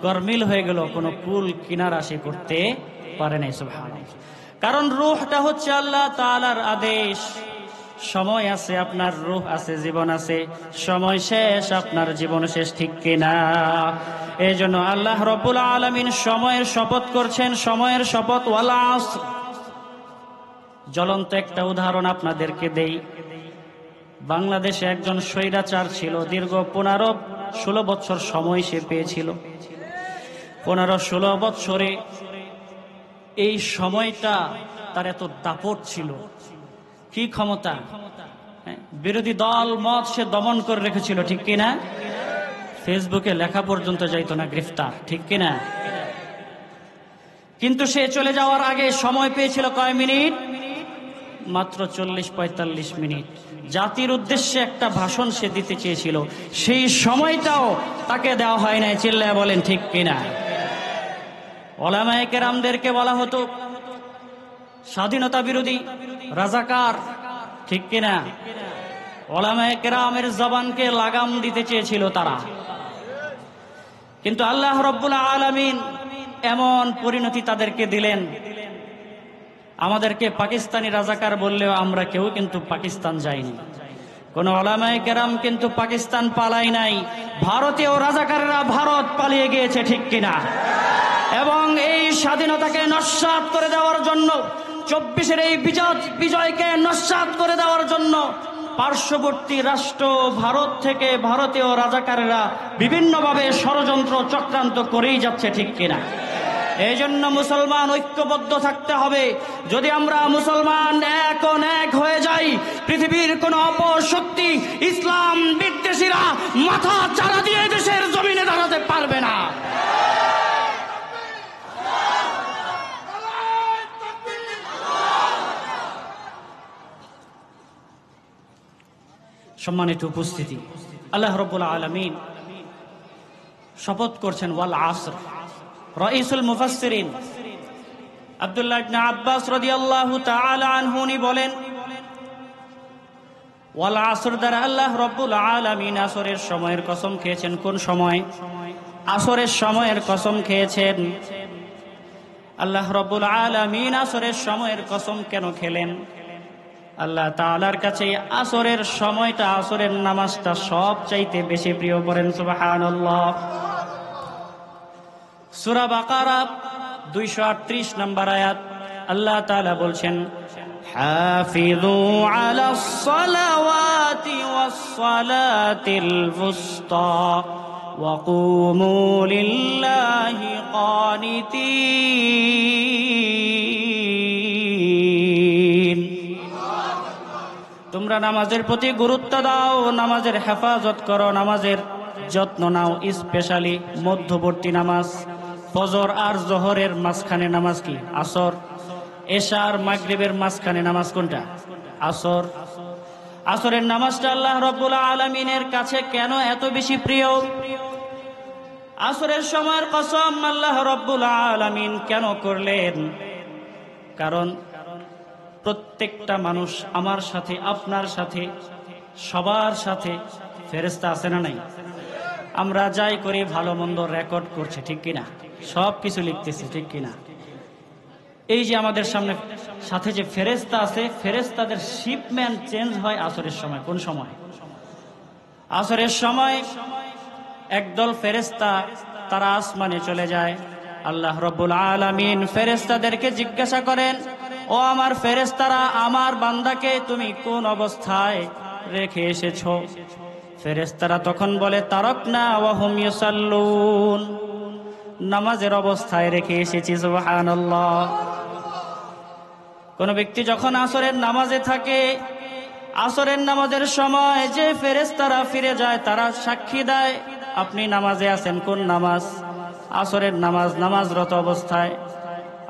গরমিল হয়ে গেল, কোনো কুল কিনারা সে করতে পারে নাই। সুবহানাল্লাহ। কারণ রূহটা হচ্ছে আল্লাহ তাআলার আদেশ। সময় আছে, আপনার রূহ আছে, জীবন আছে, সময় শেষ, আপনার জীবন শেষ, ঠিক কিনা? এই জন্য আল্লাহ রাব্বুল আলামিন সময়ের শপথ করছেন, সময়ের শপথ, ওয়াল আসর। জ্বলন্ত একটা উদাহরণ আপনাদেরকে দেই। বাংলাদেশে একজন স্বৈরাচার ছিল, দীর্ঘ 15-16 বছর সময় সে পেয়েছিল। 15-16 বছরে এই সময়টা তার এত দাপট ছিল, কি ক্ষমতা! বিরোধী দল মত সে দমন করে রেখেছিল, ঠিক কিনা? ফেসবুকে লেখা পর্যন্ত যাইতো না, গ্রেফতার, ঠিক কিনা? কিন্তু সে চলে যাওয়ার আগে সময় পেয়েছিল কয় মিনিট? মাত্র 40-45 মিনিট। জাতির উদ্দেশ্যে একটা ভাষণ সে দিতে চেয়েছিল, সেই সময়টাও তাকে দেওয়া হয় নাই। চিল্লায়া বলেন ঠিক কিনা? উলামায়ে কেরামদেরকে বলা হতো স্বাধীনতা বিরোধী, রাজাকার, ঠিক কিনা? উলামায়ে কেরামের জবানকে লাগাম দিতে চেয়েছিল তারা। কিন্তু আল্লাহ রাব্বুল আলামিন এমন পরিণতি তাদেরকে দিলেন, আমাদেরকে পাকিস্তানি রাজাকার বললেও আমরা কেউ কিন্তু পাকিস্তান যাইনি। কোন উলামায়ে কেরাম কিন্তু পাকিস্তান পালাই নাই। ভারতীয় রাজাকাররা ভারত পালিয়ে গিয়েছে, ঠিক কিনা? এবং এই স্বাধীনতাকে নস্যাৎ করে দেওয়ার জন্য, 24-এর এই বিজয়কে নস্যাৎ করে দেওয়ার জন্য পার্শ্ববর্তী রাষ্ট্র ভারত থেকে ভারতীয় রাজাকাররা বিভিন্নভাবে ষড়যন্ত্র চক্রান্ত করেই যাচ্ছে, ঠিক কিনা? এই জন্য মুসলমান ঐক্যবদ্ধ থাকতে হবে। যদি আমরা মুসলমান এক হয়ে যাই, পৃথিবীর কোন অপশক্তি, ইসলাম বিদ্বেষীরা মাথা চারা দিয়ে দেশের জমিনে দাঁড়াতে পারবে না। সম্মানিত উপস্থিতি, আল্লাহ রাব্বুল আলামিন শপথ করছেন ওয়াল আসর। রাইসুল মুফাসসিরিন আব্দুল্লাহ ইবনে আব্বাস রাদিয়াল্লাহু তাআলা আনহু বলেন, ওয়াল আসর দ্বারা আল্লাহ রাব্বুল আলামিন আসরের সময়ের কসম খেয়েছেন। কোন সময়? আসরের সময়ের কসম খেয়েছেন। আল্লাহ রাব্বুল আলামিন আসরের সময়ের কসম কেন খেলেন? আল্লাহ তাআলার কাছে আসরের সময়টা, আসরের নামাজটা সবচাইতে বেশি প্রিয়। করেন সুবহানাল্লাহ। সূরা বাকারা 238 নম্বর আয়াত, আল্লাহ তাআলা বলছেন, হাফিযু আলাস সালাওয়াতি ওয়াস সালাতিল বুসতা ওয়া কুমু লিল্লাহি কানিতিন। তোমরা নামাজের প্রতি গুরুত্ব দাও, নামাজের হেফাজত করো, নামাজের যত্ন নাও। স্পেশালি মধ্যবর্তী নামাজ, ফজর আর জোহরের মাঝখানে নামাজ কি? আসর। এশা আর মাগরিবের মাঝখানে নামাজ কোনটা? আসর। আসরের নামাজটা আল্লাহ রাব্বুল আলামিনের কাছে কেন এত বেশি প্রিয়? আসরের সময়ের কসম আল্লাহ রাব্বুল আলামিন কেন করলেন? কারণ প্রত্যেকটা মানুষ, আমার সাথে, আপনার সাথে, সবার সাথে ফেরেশতা আছে না নাই? আমরা যাই করি ভালো মন্দ রেকর্ড করছে, ঠিক কিনা? সব কিছু লিখতেছে, ঠিক কিনা? এই যে আমাদের সামনে সাথে যে ফেরেশতা আছে, ফেরেশতাদের শিপমেন্ট চেঞ্জ হয় আসরের সময়। কোন সময়? আসরের সময় একদল ফেরেশতা তারা আসমানে চলে যায়। আল্লাহ রাব্বুল আলামিন ফেরেশতাদেরকে জিজ্ঞাসা করেন, ও আমার ফেরেশতারা, আমার বান্দাকে তুমি কোন অবস্থায় রেখে এসেছো? ফেরেশতারা তখন বলে, তারাকনা ওয়া হুম ইউসাল্লুন, নামাজের অবস্থায় রেখে এসেছি। সুবহানাল্লাহ। কোন ব্যক্তি যখন আসরের নামাজে থাকে, আসরের নামাজের সময় যে ফেরেশতারা ফিরে যায় তারা সাক্ষী দেয় আপনি নামাজে আছেন। কোন নামাজ? আসরের নামাজ, নামাজরত অবস্থায়।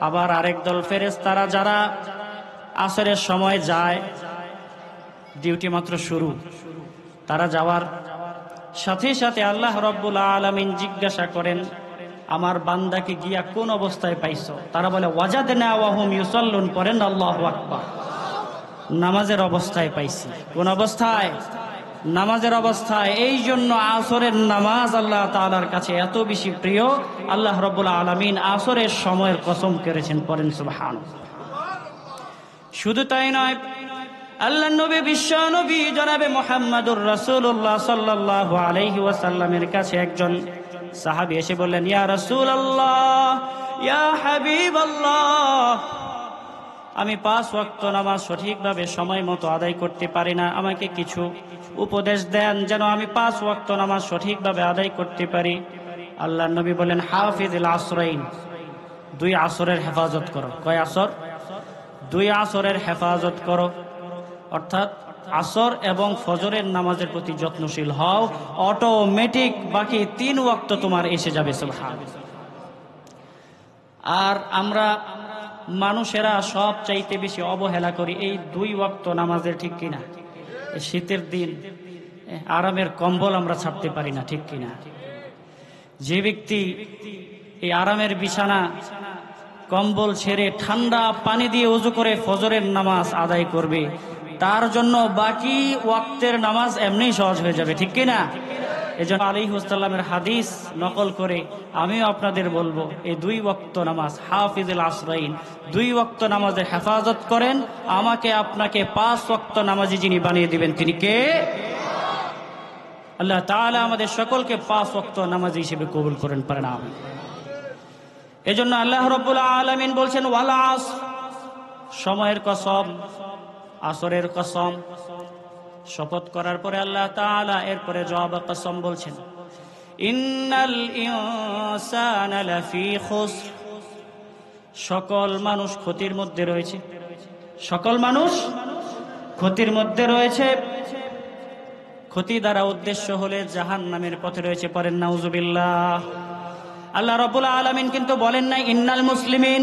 আবার আরেক দল ফেরেশতারা যারা আসরের সময় যায়, ডিউটি মাত্র শুরু, তারা যাওয়ার সাথে সাথে আল্লাহ রাব্বুল আলামিন জিজ্ঞাসা করেন, আমার বান্দাকে গিয়া কোন অবস্থায় পাইছো? তারা বলে, ওয়াজাদনা ওয়া হুম ইউসাল্লুন। পড়েন আল্লাহু আকবার। নামাজের অবস্থায় পাইছি। কোন অবস্থায়? নামাজের অবস্থায়। এই জন্য আসরের নামাজ আল্লাহ তাআলার কাছে এত বেশি প্রিয়, আল্লাহ রাব্বুল আলামিন আসরের সময়ের কসম করেছেন, পড়েন সুবহানাল্লাহ। শুধু তাই নয়, আল্লাহর নবী বিশ্ব নবী জনাবে মুহাম্মদুর রাসূলুল্লাহ সাল্লাল্লাহু আলাইহি ওয়াসাল্লামের কাছে একজন সাহাবী এসে বললেন, ইয়া রাসূলুল্লাহ, ইয়া হাবিবাল্লাহ, আমি 5 ওয়াক্ত নামাজ সঠিকভাবে সময় মতো আদায় করতে পারি না, আমাকে কিছু উপদেশ দেন যেন আমি 5 ওয়াক্ত নামাজ সঠিকভাবে আদায় করতে পারি। আল্লাহর নবী বলেন, হাফিজুল আসরাইন, 2 আসরের হেফাজত করো। কয় আসর? 2 আসরের হেফাজত করো, অর্থাৎ আসর এবং ফজরের নামাজের প্রতি যত্নশীল হও, অটোমেটিক বাকি 3 ওয়াক্ত তোমার এসে যাবে। সুবহানাল্লাহ। আর আমরা মানুষেরা সব চাইতে বেশি অবহেলা করি এই 2 ওয়াক্ত নামাজের, ঠিক কিনা? শীতের দিন আরামের কম্বল আমরা ছাড়তে পারি না, ঠিক কিনা? যে ব্যক্তি এই আরামের বিছানা কম্বল ছেড়ে ঠান্ডা পানি দিয়ে ওযু করে ফজরের নামাজ আদায় করবে, তার জন্য বাকি ওয়াক্তের নামাজ এমনিই সহজ হয়ে যাবে, ঠিক কিনা? এজন্য আলাইহিস সালামের হাদিস নকল করে আমিও আপনাদের বলবো, এই 2 ওয়াক্ত নামাজ, হাফিজুল আসরাইন, 2 ওয়াক্ত নামাজের হেফাজত করেন। আমাকে আপনাকে 5 ওয়াক্ত নামাজি যিনি বানিয়ে দিবেন তিনি কে? আল্লাহ তাআলা আমাদের সকলকে 5 ওয়াক্ত নামাজি হিসেবে কবুল করেন, পারেন আমিন। এজন্য আল্লাহ রাব্বুল আলামিন বলছেন, ওয়াল আসর, সময়ের কসম, আসরের কসম। শপথ করার পরে আল্লাহ তাআলা এরপরে জবাব কসম বলছেন, ইন্নাল ইনসানা লাফি খুসর, সকল মানুষ ক্ষতির মধ্যে রয়েছে, সকল মানুষ ক্ষতির মধ্যে রয়েছে। ক্ষতি দ্বারা উদ্দেশ্য হলে জাহান্নামের পথে রয়েছে, পড়েন নাউজুবিল্লাহ। আল্লাহ রাব্বুল আলামিন কিন্তু বলেন নাই ইন্নাল মুসলিমিন,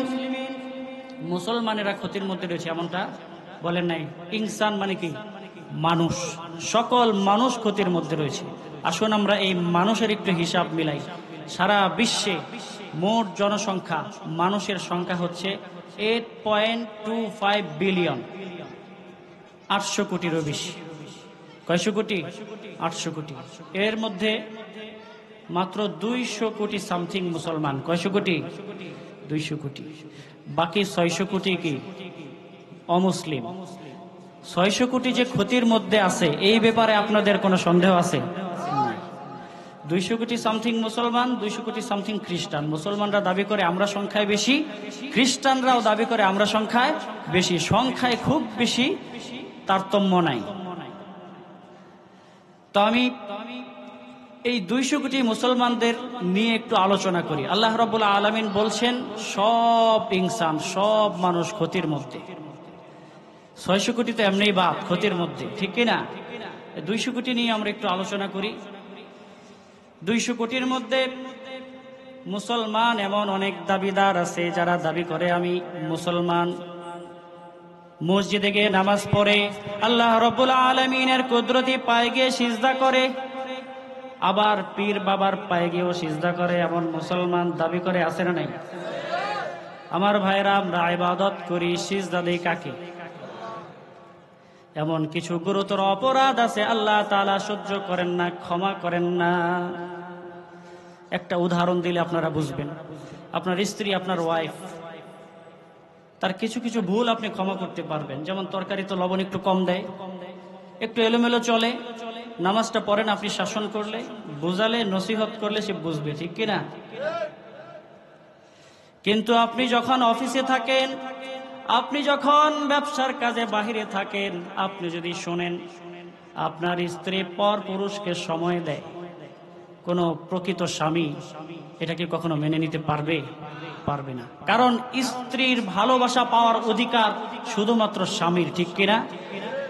মুসলমানেরা ক্ষতির মধ্যে রয়েছে, এমনটা বলেন নাই। ইনসান মানে কি? মানুষ, সকল মানুষ ক্ষতির মধ্যে রয়েছে। আসুন আমরা এই মানুষের একটু হিসাব মিলাই। সারা বিশ্বে মোট জনসংখ্যা, মানুষের সংখ্যা হচ্ছে 8.25 বিলিয়ন, 800 কোটিরও বেশি। কয়শো কোটি? 800 কোটি। এর মধ্যে মাত্র 200 কোটি সামথিং মুসলমান। কয়শো কোটি? 200 কোটি। বাকি 600 কোটি কি? অমুসলিম। 600 কোটি যে ক্ষতির মধ্যে আছে, এই ব্যাপারে আপনাদের কোনো সন্দেহ আছে? 200 কোটি সামথিং মুসলমান, 200 কোটি সামথিং খ্রিস্টান। মুসলমানরা দাবি করে আমরা সংখ্যায় বেশি, খ্রিস্টানরাও দাবি করে আমরা সংখ্যায় বেশি। সংখ্যায় খুব বেশি তারতম্য নাই। তো আমি এই 200 কোটি মুসলমানদের নিয়ে একটু আলোচনা করি। আল্লাহ রাব্বুল আলামিন বলছেন সব ইনসান, সব মানুষ ক্ষতির মধ্যে। 600 কোটি তো এমনিই বাদ, ক্ষতির মধ্যে, ঠিক কিনা? 200 কোটি নিয়ে আমরা একটু আলোচনা করি। 200 কোটির মধ্যে মুসলমান এমন অনেক দাবিদার আছে যারা দাবি করে আমি মুসলমান, মসজিদে গিয়ে নামাজ পড়ে, আল্লাহ রাব্বুল আলামিনের কুদরতি পায়ে গিয়ে সিজদা করে, আবার পীর বাবার পায়ে গিয়েও সিজদা করে, এমন মুসলমান দাবি করে, আছে না নাই? আমার ভাইরা, আমরা ইবাদত করি, সিজদা দেই কাকে? এমন কিছু গুরুতর অপরাধ আছে আল্লাহ তাআলা সহ্য করেন না, ক্ষমা করেন না। একটা উদাহরণ দিলে আপনারা বুঝবেন। আপনার স্ত্রী, আপনার ওয়াইফ, তার কিছু কিছু ভুল আপনি ক্ষমা করতে পারবেন। যেমন তরকারিতে লবণ একটু কম দেয়, একটু এলোমেলো চলে, নামাজটা পড়েন, আপনি শাসন করলে, বুঝালে, নসিহত করলে সে বুঝবে, ঠিক কিনা? কিন্তু আপনি যখন অফিসে থাকেন, আপনি যখন ব্যবসার কাজে বাহিরে থাকেন, আপনি যদি শোনেন আপনার স্ত্রী পর পুরুষকে সময় দেয়, কোন প্রকৃত স্বামী এটা কি কখনো মেনে নিতে পারবে? পারবে না। কারণ স্ত্রীর ভালোবাসা পাওয়ার অধিকার শুধুমাত্র স্বামীর, ঠিক কিনা?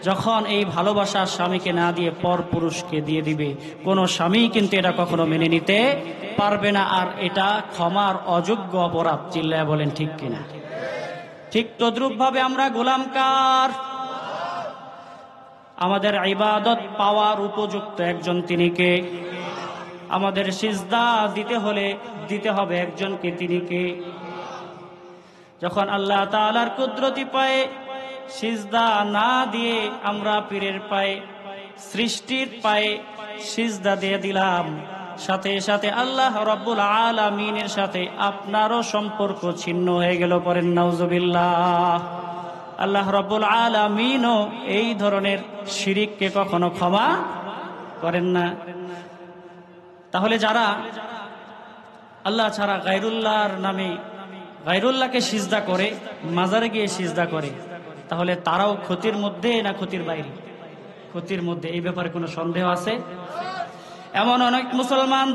যখন এই ভালোবাসা স্বামীকে না দিয়ে পর পুরুষকে দিয়ে দিবে, কোন স্বামী কিন্তু এটা কখনো মেনে নিতে পারবে না। আর এটা ক্ষমার অযোগ্য অপরাধ। চিল্লায়া বলেন ঠিক কিনা? ঠিক তদ্রূপ ভাবে আমরা গোলামকার। আমাদের ইবাদত পাওয়ার উপযুক্ত একজন, তিনি কে? আমাদের সিজদা দিতে হলে দিতে হবে একজনকে, তিনি কে? যখন আল্লাহ তাআলার কুদরতি পায়ে সিজদা না দিয়ে আমরা পীরের পায়ে, সৃষ্টির পায়ে সিজদা দিয়ে দিলাম, সাথে সাথে আল্লাহ রাব্বুল আলামিনের সাথে আপনারও সম্পর্ক ছিন্ন হয়ে গেল। পড়েন নাউজুবিল্লাহ। আল্লাহ রাব্বুল আলামিনও এই ধরনের শিরিককে কখনো ক্ষমা করেন না। তাহলে যারা আল্লাহ ছাড়া গায়রুল্লাহর নামে গায়রুল্লাহকে সিজদা করে, মাজারে গিয়ে সিজদা করে, তাহলে তারাও ক্ষতির মধ্যে না ক্ষতির বাইরে? ক্ষতির মধ্যে। এই ব্যাপারে কোনো সন্দেহ আছে? এমন অনেক মুসলমান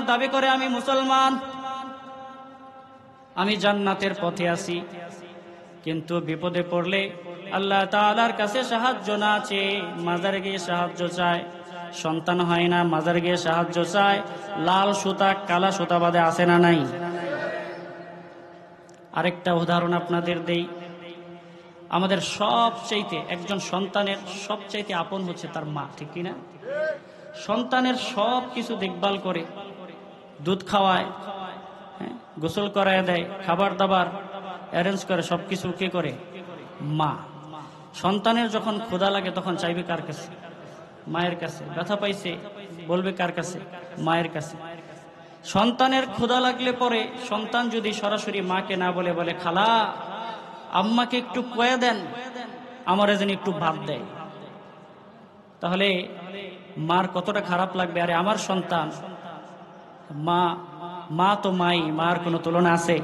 দাবি করে আমি মুসলমান, আমি জান্নাতের পথে আছি, কিন্তু বিপদে পড়লে আল্লাহ তাআলার কাছে সাহায্য না চেয়ে মাজারে গিয়ে সাহায্য চায়। সন্তান হয় না, মাজারে গিয়ে সাহায্য চায়। লাল সুতা কালা সুতা বাদে আছে না নাই? আরেকটা উদাহরণ আপনাদের দেই। আমাদের সবচাইতে, একজন সন্তানের সবচাইতে আপন হচ্ছে তার মা, ঠিক কিনা? সন্তানের সব কিছু দেখভাল করে, দুধ খাওয়ায়, গোসল করায় দেয়, খাবার দাবার অ্যারেঞ্জ করে, সবকিছু কে করে? মা। সন্তানের যখন ক্ষুধা লাগে তখন চাইবে কার কাছে? মায়ের কাছে। ব্যথা পাইছে বলবে কার কাছে? মায়ের কাছে। সন্তানের ক্ষুধা লাগলে পরে সন্তান যদি সরাসরি মাকে না বলে, বলে খালা আম্মাকে একটু কয়ে দেন আমারে যেন একটু ভাত দেয়, তাহলে মার কতটা খারাপ লাগবে। আরে আমার সন্তান, মা তো মাই, মার কোনো তুলনা আছে?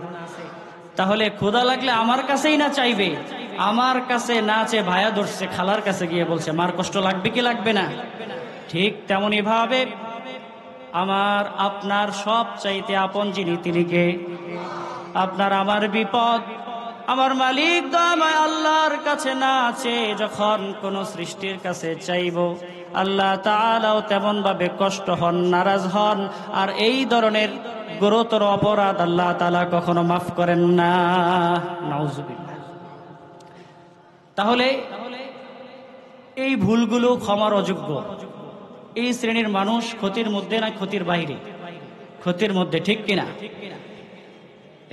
তাহলে ক্ষুধা লাগলে আমার কাছেই না চাইবে, আমার কাছে না চেয়ে ভায়া ধরছে খালার কাছে গিয়ে বলছে, মার কষ্ট লাগবে কি লাগবে না? ঠিক তেমনি ভাবে আমার আপনার সব চাইতে আপন যিনি, তিনি কে? আপনার আমার বিপদ আমার মালিক দয়াময় আল্লাহর কাছে না চেয়ে যখন কোন সৃষ্টির কাছে চাইব, আল্লাহ তাআলাও তেমন ভাবে কষ্ট হন, নারাজ হন। আর এই ধরনের গুরুতর অপরাধ আল্লাহ তাআলা কখনো মাফ করেন না। নাউজুবিল্লাহ। তাহলে এই ভুলগুলো ক্ষমার অযোগ্য। এই শ্রেণীর মানুষ ক্ষতির মধ্যে না ক্ষতির বাইরে? ক্ষতির মধ্যে, ঠিক কিনা?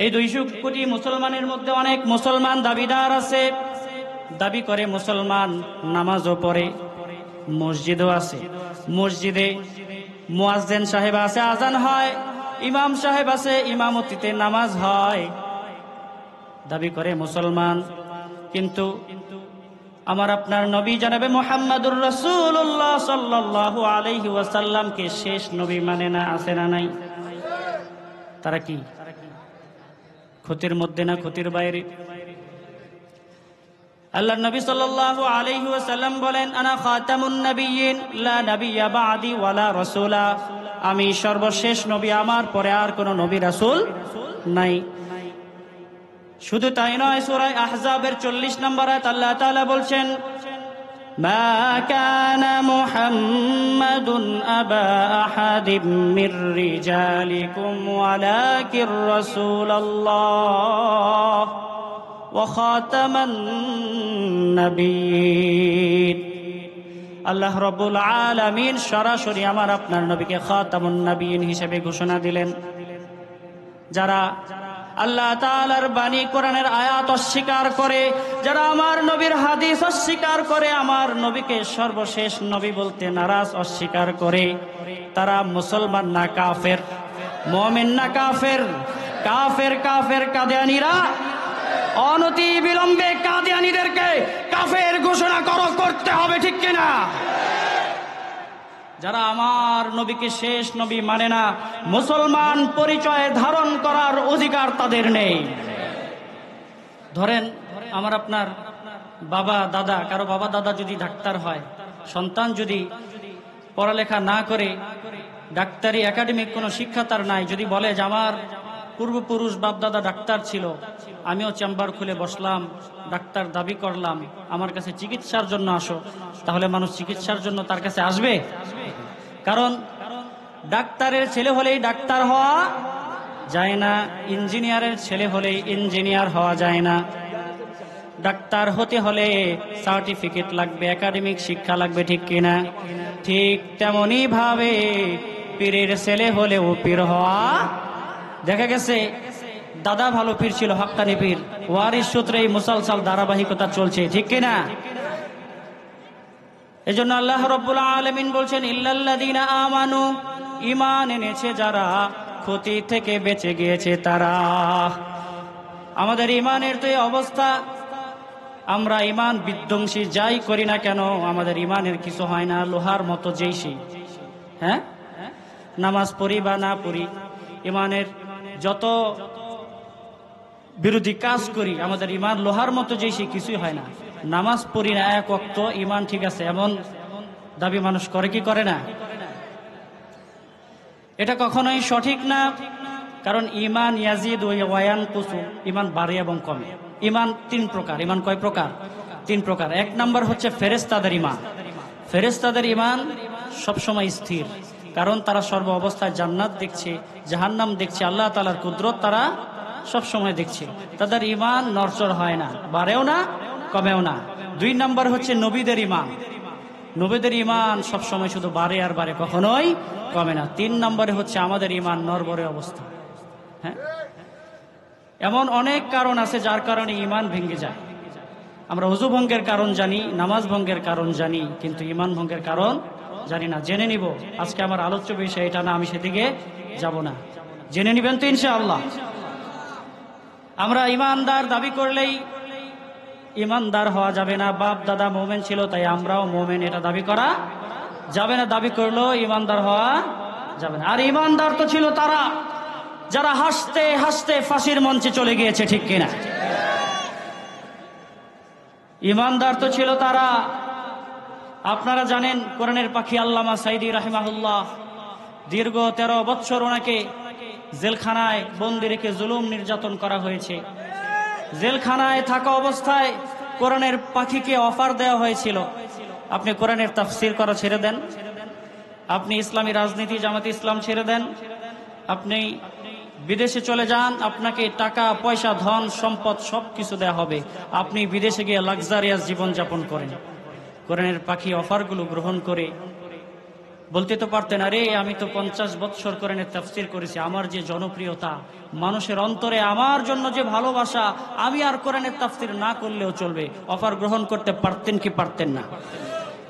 এই 200 কোটি মুসলমানের মধ্যে অনেক মুসলমান দাবিদার আছে, দাবি করে মুসলমান, নামাজও পড়ে, মসজিদও আছে, মসজিদে মুয়াজ্জিন সাহেব আছে, আজান হয়, ইমাম সাহেব আছে, ইমামতিতে নামাজ হয়, দাবি করে মুসলমান। কিন্তু আমার আপনার নবী জনাবে মুহাম্মাদুর রাসূলুল্লাহ সাল্লাল্লাহু আলাইহি ওয়াসাল্লামকে শেষ নবী মানে না? আছে না নাই? তারা কি ক্ষতির মধ্যে না ক্ষতির বাইরে? আল্লাহর নবী সাল্লাল্লাহু আলাইহি ওয়াসাল্লাম বলেন, আনা খাতামুন নাবিয়্যিন লা নাবিয়্যা বা'দি ওয়ালা রাসূলা, আমি সর্বশেষ নবী, আমার পরে আর কোন নবী রাসূল নাই। শুধু তাই নয়, সূরা আহজাবের 40 নম্বর আয়াত আল্লাহ তাআলা বলছেন, মা কানা মুহাম্মাদুন আবা আহাদিম মির রিজালিকুম ওয়ালাকির রাসূলুল্লাহ ওয়া খাতামান নাবিয়্যিন। আল্লাহ রাব্বুল আলামিন সরাসরি আমার আপনার নবীকে খাতামুন নাবিয়্যিন হিসেবে ঘোষণা দিলেন। যারা আল্লাহ তাআলার বাণী কোরআনের আয়াত অস্বীকার করে, যারা আমার নবীর হাদিস অস্বীকার করে, আমার নবীকে সর্বশেষ নবী বলতে নারাজ, অস্বীকার করে, তারা মুসলমান না কাফের? মুমিন না কাফের? কাফের। কাফের কাদিয়ানীরা অনতি বিলম্বে কাদিয়ানীদেরকে কাফের ঘোষণা করতে হবে, ঠিক কিনা? যারা আমার নবীকে শেষ নবী মানে না, মুসলমান পরিচয় ধারণ করার অধিকার তাদের নেই। ধরেন আমার আপনার বাবা দাদা, কারো বাবা দাদা যদি ডাক্তার হয়, সন্তান যদি পড়ালেখা না করে, ডাক্তারি একাডেমিক কোনো শিক্ষা তার নাই, যদি বলে যে আমার পূর্বপুরুষ বাপ দাদা ডাক্তার ছিল, আমিও চেম্বার খুলে বসলাম, ডাক্তার দাবি করলাম, আমার কাছে চিকিৎসার জন্য আসো, তাহলে মানুষ চিকিৎসার জন্য তার কাছে আসবে? কারণ ডাক্তারের ছেলে হলেই ডাক্তার হওয়া যায় না, ইঞ্জিনিয়ারের ছেলে হলেই ইঞ্জিনিয়ার হওয়া যায় না। ডাক্তার হতে হলে সার্টিফিকেট লাগবে, একাডেমিক শিক্ষা লাগবে, ঠিক কিনা? ঠিক তেমনি ভাবে পীরের ছেলে হলেও পীর হওয়া, দেখা গেছে দাদা ভালো পীর ছিল, হাক্কানি পীর, ওয়ারিস সূত্রে এই মুসালসাল ধারাবাহিকতা চলছে, ঠিক কিনা? এজন্য আল্লাহ রাব্বুল আলামিন বলছেন ইল্লাল্লাযীনা আমানু, ঈমান এনেছে যারা, ক্ষতি থেকে বেঁচে গিয়েছে তারা। আমাদের ঈমানের তো এই অবস্থা, আমরা ঈমান বিধ্বংসী যাই করি না কেন আমাদের ঈমানের কিছু হয় না, লোহার মতো যেই সেই। হ্যাঁ, নামাজ পড়ি বা না পড়ি, ঈমানের যত বিরোধী কাজ করি, আমাদের ঈমান লোহার মতো যেই সেই, কিছুই হয় না। নামাজ পড়ি না এক ওয়াক্ত, ঈমান ঠিক আছে এমন দাবি মানুষ করে কি করে না? এটা কখনোই সঠিক না। কারণ ঈমান ইয়াজিদ ওয়া ইয়ানকুসু, ঈমান বাড়ে এবং কমে। ঈমান তিন প্রকার। ঈমান কয় প্রকার? তিন প্রকার। এক নাম্বার হচ্ছে ফেরেশতাদের ঈমান। ফেরেশতাদের ঈমান সবসময় স্থির, কারণ তারা সর্ব অবস্থায় জান্নাত দেখছে, জাহান্নাম দেখছে, আল্লাহ তাআলার কুদরত তারা সবসময় দেখছে। তাদের ঈমান নড়চড় হয় না, বাড়েও না কমেও না। দুই নাম্বার হচ্ছে নবীদের ঈমান। নবীদের ঈমান সবসময় শুধু বাড়ে আর বাড়ে, কখনোই কমে না। তিন নম্বরে হচ্ছে আমাদের ঈমান নড়বড়ে অবস্থা। হ্যাঁ, এমন অনেক কারণ আছে যার কারণে ঈমান ভেঙে যায়। আমরা ওযু ভঙ্গের কারণ জানি, নামাজ ভঙ্গের কারণ জানি, কিন্তু ঈমান ভঙ্গের কারণ জানি না। জেনে নিব, আজকে আমার আলোচ্য বিষয় এটা না, আমি সেদিকে যাব না। জেনে নিবেন তো ইনশাআল্লাহ। আমরা ঈমানদার দাবি করলেই ঈমানদার হওয়া যাবে না। বাপ দাদা মুমিন ছিল তাই আমরাও মুমিন, এটা দাবি করা যাবে না। দাবি করলেও ঈমানদার হওয়া যাবে না। আর ঈমানদার তো ছিল তারা যারা হাসতে হাসতে ফাঁসির মঞ্চে চলে গিয়েছে, ঠিক কিনা? ঈমানদার তো ছিল তারা, আপনারা জানেন কোরআনের পাখি আল্লামা সাইদি রাহিমাহুল্লাহ দীর্ঘ 13 বছর ওনাকে জেলখানায় বন্দি রেখে জুলুম নির্যাতন করা হয়েছে। জেলখানায় থাকা অবস্থায় কোরআনের পাখিকে অফার দেওয়া হয়েছিল, আপনি কোরআনের তাফসীর করা ছেড়ে দেন, আপনি ইসলামী রাজনীতি জামাতে ইসলাম ছেড়ে দেন, আপনি বিদেশে চলে যান, আপনাকে টাকা পয়সা ধন সম্পদ সব কিছু দেওয়া হবে, আপনি বিদেশে গিয়ে লাক্সারিয়াস জীবনযাপন করেন। কোরআনের পাখি অফারগুলো গ্রহণ করে বলতে তো পারতেন, আরে আমি তো 50 বছর কোরআনের তাফসীর করেছি, আমার যে জনপ্রিয়তা, মানুষের অন্তরে আমার জন্য যে ভালোবাসা, আমি আর কোরআনের তাফসীর না করলেও চলবে। অফার গ্রহণ করতে পারতেন কি পারতেন না?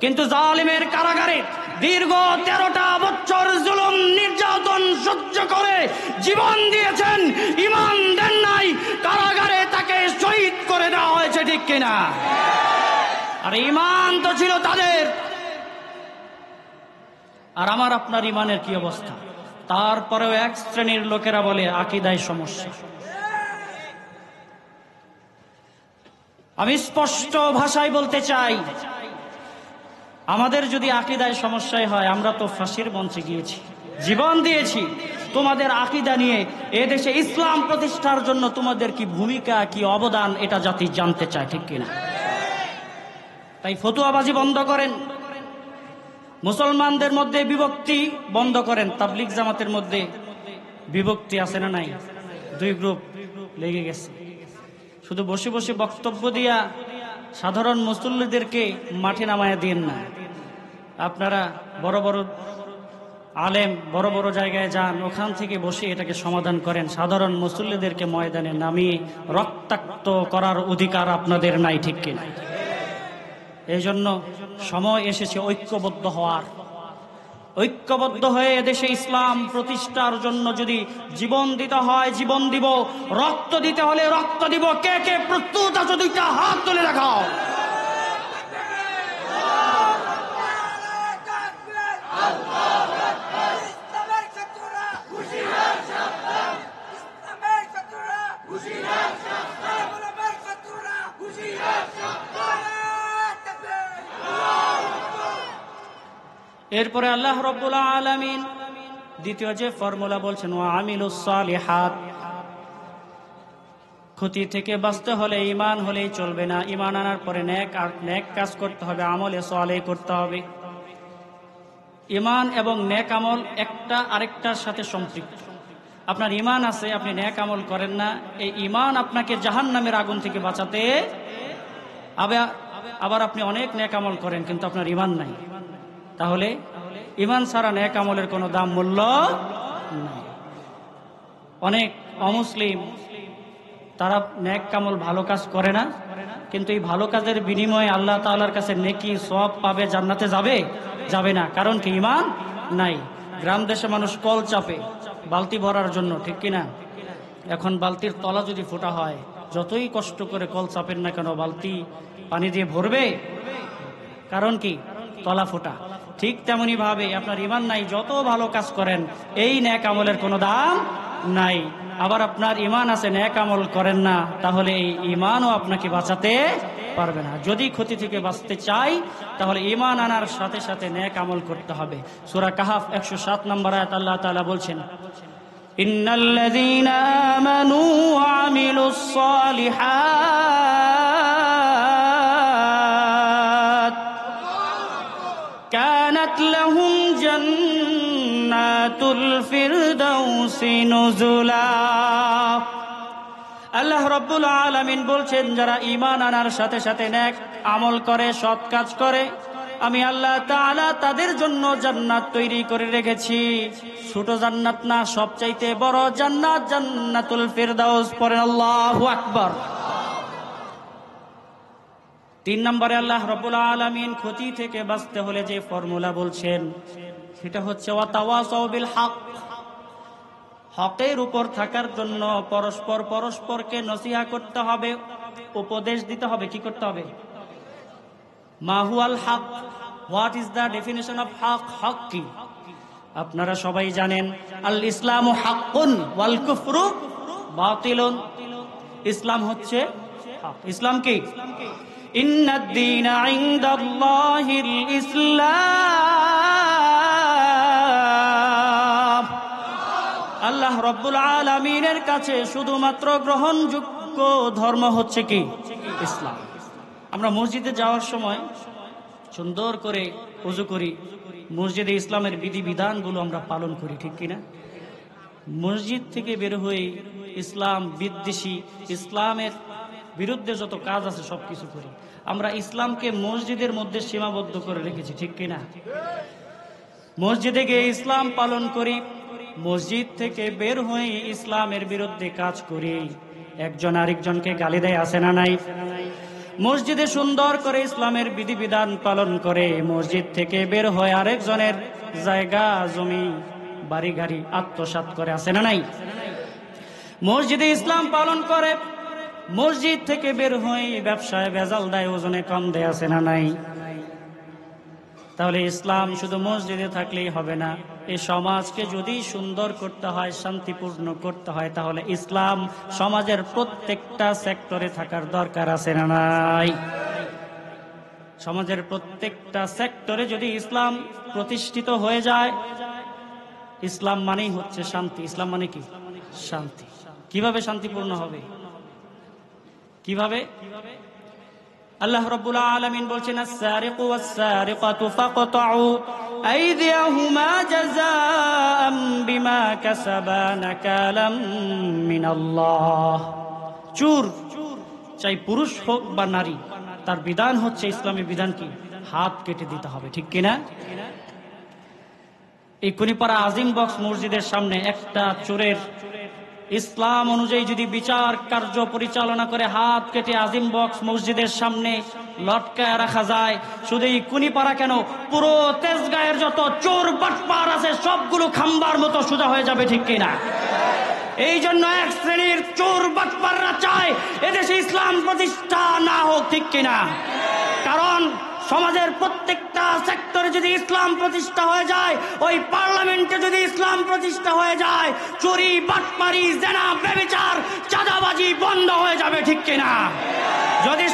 কিন্তু জালিমের কারাগারে দীর্ঘ 13টা বছর জুলুম নির্যাতন সহ্য করে জীবন দিয়েছেন, ঈমান দেন নাই, কারাগারে তাকে শহীদ করে দেওয়া হয়েছে, ঠিক কিনা? আর ঈমান তো ছিল তাদের। আর আমার আপনার ঈমানের কি অবস্থা? তারপরেও এক শ্রেণীর লোকেরা বলে আকীদায় সমস্যা। আমি স্পষ্ট ভাষায় বলতে চাই, আমাদের যদি আকীদায় সমস্যায় হয়, আমরা তো ফাঁসির মঞ্চে গিয়েছি, জীবন দিয়েছি। তোমাদের আকীদা নিয়ে এদেশে ইসলাম প্রতিষ্ঠার জন্য তোমাদের কি ভূমিকা, কি অবদান, এটা জাতি জানতে চায়, ঠিক কিনা? তাই ফতুয়াবাজি বন্ধ করেন, মুসলমানদের মধ্যে বিভক্তি বন্ধ করেন। তাবলিগ জামাতের মধ্যে বিভক্তি আছে না নাই? দুই গ্রুপ লেগে গেছে। শুধু বসে বসে বক্তব্য দিয়া সাধারণ মুসল্লিদেরকে মাঠে নামায় দিন না। আপনারা বড় বড় আলেম, বড় বড় জায়গায় যান, ওখান থেকে বসে এটাকে সমাধান করেন। সাধারণ মুসল্লিদেরকে ময়দানে নামিয়ে রক্তাক্ত করার অধিকার আপনাদের নাই, ঠিক কিনা? এই জন্য সময় এসেছে ঐক্যবদ্ধ হওয়ার। ঐক্যবদ্ধ হয়ে এদেশে ইসলাম প্রতিষ্ঠার জন্য যদি জীবন দিতে হয় জীবন দিব, রক্ত দিতে হলে রক্ত দিব। কে কে প্রস্তুত আছো? দুইটা হাত তুলে দেখাও। এরপরে আল্লাহ রাব্বুল আলামিন দ্বিতীয় যে ফর্মুলা বলছেন, ওয়া আমিলুস সালিহাত। ক্ষতি থেকে বাঁচতে হলে ঈমান হলেই চলবে না, ঈমান আনার পরে নেক কাজ করতে হবে, আমলে সালেহ করতে হবে। ঈমান এবং নেক আমল একটা আরেকটার সাথে সম্পৃক্ত। আপনার ঈমান আছে, আপনি নেক আমল করেন না, এই ঈমান আপনাকে জাহান্নামের আগুন থেকে বাঁচাতে। আবার আপনি অনেক নেক আমল করেন কিন্তু আপনার ঈমান নাই, তাহলে ঈমান ছাড়া নেক আমলের কোনো দাম মূল্য নাই। অনেক অমুসলিম তারা নেক কামল ভালো কাজ করে না, কিন্তু এই ভালো কাজের বিনিময়ে আল্লাহ তাআলার কাছে নেকি সওয়াব পাবে, জান্নাতে যাবে? যাবে না। কারণ কি? ঈমান নাই। গ্রাম দেশে মানুষ কল চাপে বালতি ভরার জন্য, ঠিক কিনা? এখন বালতির তলা যদি ফোটা হয়, যতই কষ্ট করে কল চাপেন না কেন, বালতি পানি দিয়ে ভরবে? কারণ কি? তলা ফোটা। ঠিক তেমনি ভাবে আপনার ঈমান নাই, যত ভালো কাজ করেন এই নেক আমলের কোনো দাম নাই। আবার আপনার ঈমান আছে, নেক আমল করেন না, তাহলে এই ঈমানও আপনাকে বাঁচাতে পারবে না। যদি ক্ষতি থেকে বাঁচতে চাই তাহলে ঈমান আনার সাথে সাথে নেক আমল করতে হবে। সূরা কাহাফ 107 নম্বর আয়াত আল্লাহ তাআলা বলছেন, ইন্নাল্লাযীনা আমানু ওয়া আমিলুস সালিহাত কানাত লাহুম জান্নাতুল ফিরদাউসি নুজুলা। আল্লাহ রাব্বুল আলামিন বলছেন, যারা ঈমান আনার সাথে সাথে নেক আমল করে, সৎ কাজ করে, আমি আল্লাহ তাআলা তাদের জন্য জান্নাত তৈরি করে রেখেছি। ছোট জান্নাত না, সবচাইতে বড় জান্নাত, জান্নাতুল ফিরদাউস। পড়েন আল্লাহু আকবার। 3 নম্বরে আল্লাহ রাব্বুল আলামিন ক্ষতি থেকে বাঁচতে হলে যে ফর্মুলা বলছেন সেটা হচ্ছে ওয়াতাওয়াসাউ বিল হক। হকের উপর থাকার জন্য পরস্পরকে নসিহা করতে হবে, উপদেশ দিতে হবে। কি করতে হবে? মা হুয়াল হক, what is the definition of হক? হক কি? আপনারা সবাই জানেন, আল ইসলামু হাক্কুন ওয়াল কুফরু বাতিলুন। ইসলাম হচ্ছে হক। ইসলাম কি? ইন্নাদ দীনা ইনদাল্লাহিল ইসলাম। আল্লাহ রাব্বুল আলামিনের কাছে শুধুমাত্র গ্রহণযোগ্য ধর্ম হচ্ছে কি? ইসলাম। আমরা মসজিদে যাওয়ার সময় সুন্দর করে ওযু করি, মসজিদে ইসলামের বিধিবিধানগুলো আমরা পালন করি, ঠিক কিনা? মসজিদ থেকে বের হয়ে ইসলাম বিদ্বেষী, ইসলামের বিরুদ্ধে যত কাজ আছে সব কিছু করি। আমরা ইসলামকে মসজিদের মধ্যে সীমাবদ্ধ করে রেখেছি, ঠিক কিনা? মসজিদে গিয়ে ইসলাম পালন করি, মসজিদ থেকে বের হয়ে ইসলামের বিরুদ্ধে কাজ করি, একজন আরেকজনকে গালি দেয়, আছে না নাই? মসজিদে সুন্দর করে ইসলামের বিধিবিধান পালন করে মসজিদ থেকে বের হয়ে আরেকজনের জায়গা, জমি, বাড়ি গাড়ি আত্মসাৎ করে, আছে না নাই? মসজিদে ইসলাম পালন করে মসজিদ থেকে বের হয়ে ব্যবসায় ভেজাল দেয়, ওজনে কম দেয়, আছে না নাই? তাহলে ইসলাম শুধু মসজিদে থাকলেই হবে না। এই সমাজকে যদি সুন্দর করতে হয়, শান্তিপূর্ণ করতে হয়, তাহলে ইসলাম সমাজের প্রত্যেকটা সেক্টরে থাকার দরকার, আছে না নাই? সমাজের প্রত্যেকটা সেক্টরে যদি ইসলাম প্রতিষ্ঠিত হয়ে যায়, ইসলাম মানেই হচ্ছে শান্তি। ইসলাম মানে কি? শান্তি। কিভাবে শান্তিপূর্ণ হবে? কিভাবে? আল্লাহ রাব্বুল আলামিন বলছেন, আস-সারিকু ওয়াস-সারিকাতু ফাকতাউ আইদিয়াহুমা জাযাআম বিমা কাসাবা নাকালাম মিনাল্লাহ। চোর, চাই পুরুষ হোক বা নারী, তার বিধান হচ্ছে, ইসলামী বিধান কি? হাত কেটে দিতে হবে, ঠিক কিনা? এই কুনিপাড়া আজিম বক্স মসজিদের সামনে একটা চোরের ইসলাম অনুযায়ী যদি বিচার কার্য পরিচালনা করে হাত কেটে আজিম বক্স মসজিদের সামনে লটকায় রাখা যায়, শুধু এই কুনিপাড়া কেন, পুরো তেজগাঁয়ের যত চোর বাটপার আছে সবগুলো খাম্বার মতো সোজা হয়ে যাবে, ঠিক কিনা? এই জন্য এক শ্রেণীর চোর বাটপাররা চায় এদেশে ইসলাম প্রতিষ্ঠা না হোক, ঠিক কিনা? কারণ সমাজের প্রত্যেকটা সেক্টরে যদি ইসলাম প্রতিষ্ঠা হয়ে যায়, ওই পার্লামেন্টে যদি ইসলাম প্রতিষ্ঠা হয়ে যায়, চুরি, বাটপারি, জেনা, ব্যভিচার, চাঁদাবাজি বন্ধ হয়ে যাবে, ঠিক কিনা? যদি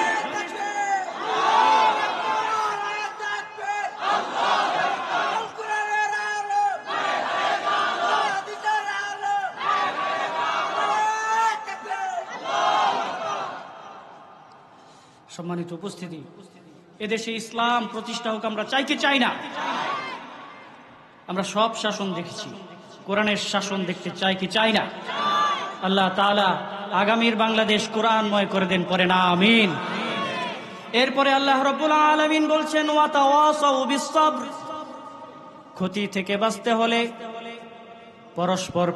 সম্মানিত উপস্থিতি, এদেশে ইসলাম প্রতিষ্ঠা হোক আমরা চাই কি চাই না? আমরা সব শাসন দেখেছি, কোরআনের শাসন দেখতে চাই কি চাই না? আল্লাহ তাআলা আগামীর বাংলাদেশ কোরআনময় করে দেন, পরে না আমিন। এরপরে আল্লাহ রাব্বুল আলামিন বলছেন, ওয়া তাওয়াসাউ বিস-সাবর। ক্ষতি থেকে বাঁচতে হলে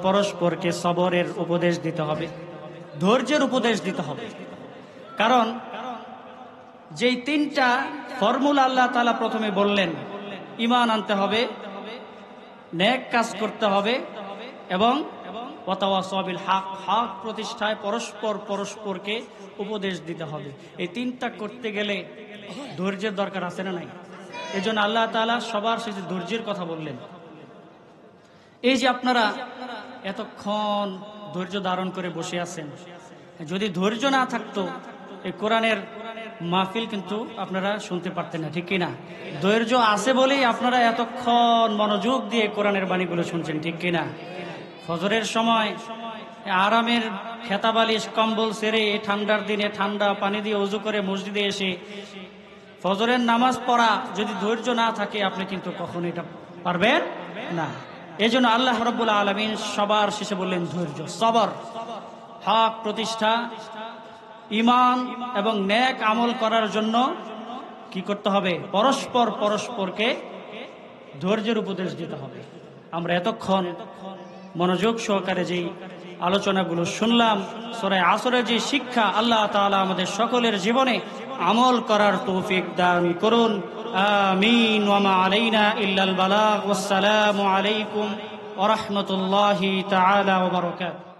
পরস্পরকে সবরের উপদেশ দিতে হবে। ধৈর্যের উপদেশ দিতে হবে। কারণ যেই তিনটা ফর্মুলা আল্লাহ তাআলা প্রথমে বললেন, ঈমান আনতে হবে, নেক কাজ করতে হবে এবং ওয়াতাওয়াসাউ বিল হক, হক প্রতিষ্ঠায় পরস্পরকে উপদেশ দিতে হবে। এই তিনটা করতে গেলে ধৈর্যের দরকার আছে না নাই? এজন্য আল্লাহ তাআলা সবার শেষে ধৈর্যের কথা বললেন। এই যে আপনারা এতক্ষণ ধৈর্য ধারণ করে বসে আছেন, যদি ধৈর্য না থাকতো এই কোরআনের মাহফিল কিন্তু আপনারা শুনতে পারতেন না, ঠিক কিনা? ধৈর্য আছে বলেই আপনারা এতক্ষণ মনোযোগ দিয়ে কোরআনের বাণীগুলো শুনছেন, ঠিক কিনা? ফজরের সময় আরামের খেতাবালিশ কম্বল সেরে ঠান্ডার দিনে ঠান্ডা পানি দিয়ে ওযু করে মসজিদে এসে ফজরের নামাজ পড়া যদি ধৈর্য না থাকে আপনি কিন্তু কখনো এটা পারবেন না। এই জন্য আল্লাহ রাব্বুল আলামিন সবার শেষে বললেন ধৈর্য, সবর। হক প্রতিষ্ঠা, ঈমান এবং নেক আমল করার জন্য কি করতে হবে? পরস্পরকে ধৈর্যের উপদেশ দিতে হবে। আমরা এতক্ষণ মনোযোগ সহকারে যেই আলোচনাগুলো শুনলাম, সূরা আসরের যে শিক্ষা, আল্লাহ তাআলা আমাদের সকলের জীবনে আমল করার তৌফিক দান করুন। আমিন। ওয়া মা আলাইনা ইল্লাল বালাগ। ওয়াসসালামু আলাইকুম ওয়া রাহমাতুল্লাহি তাআলা ওয়া বারাকাতুহু।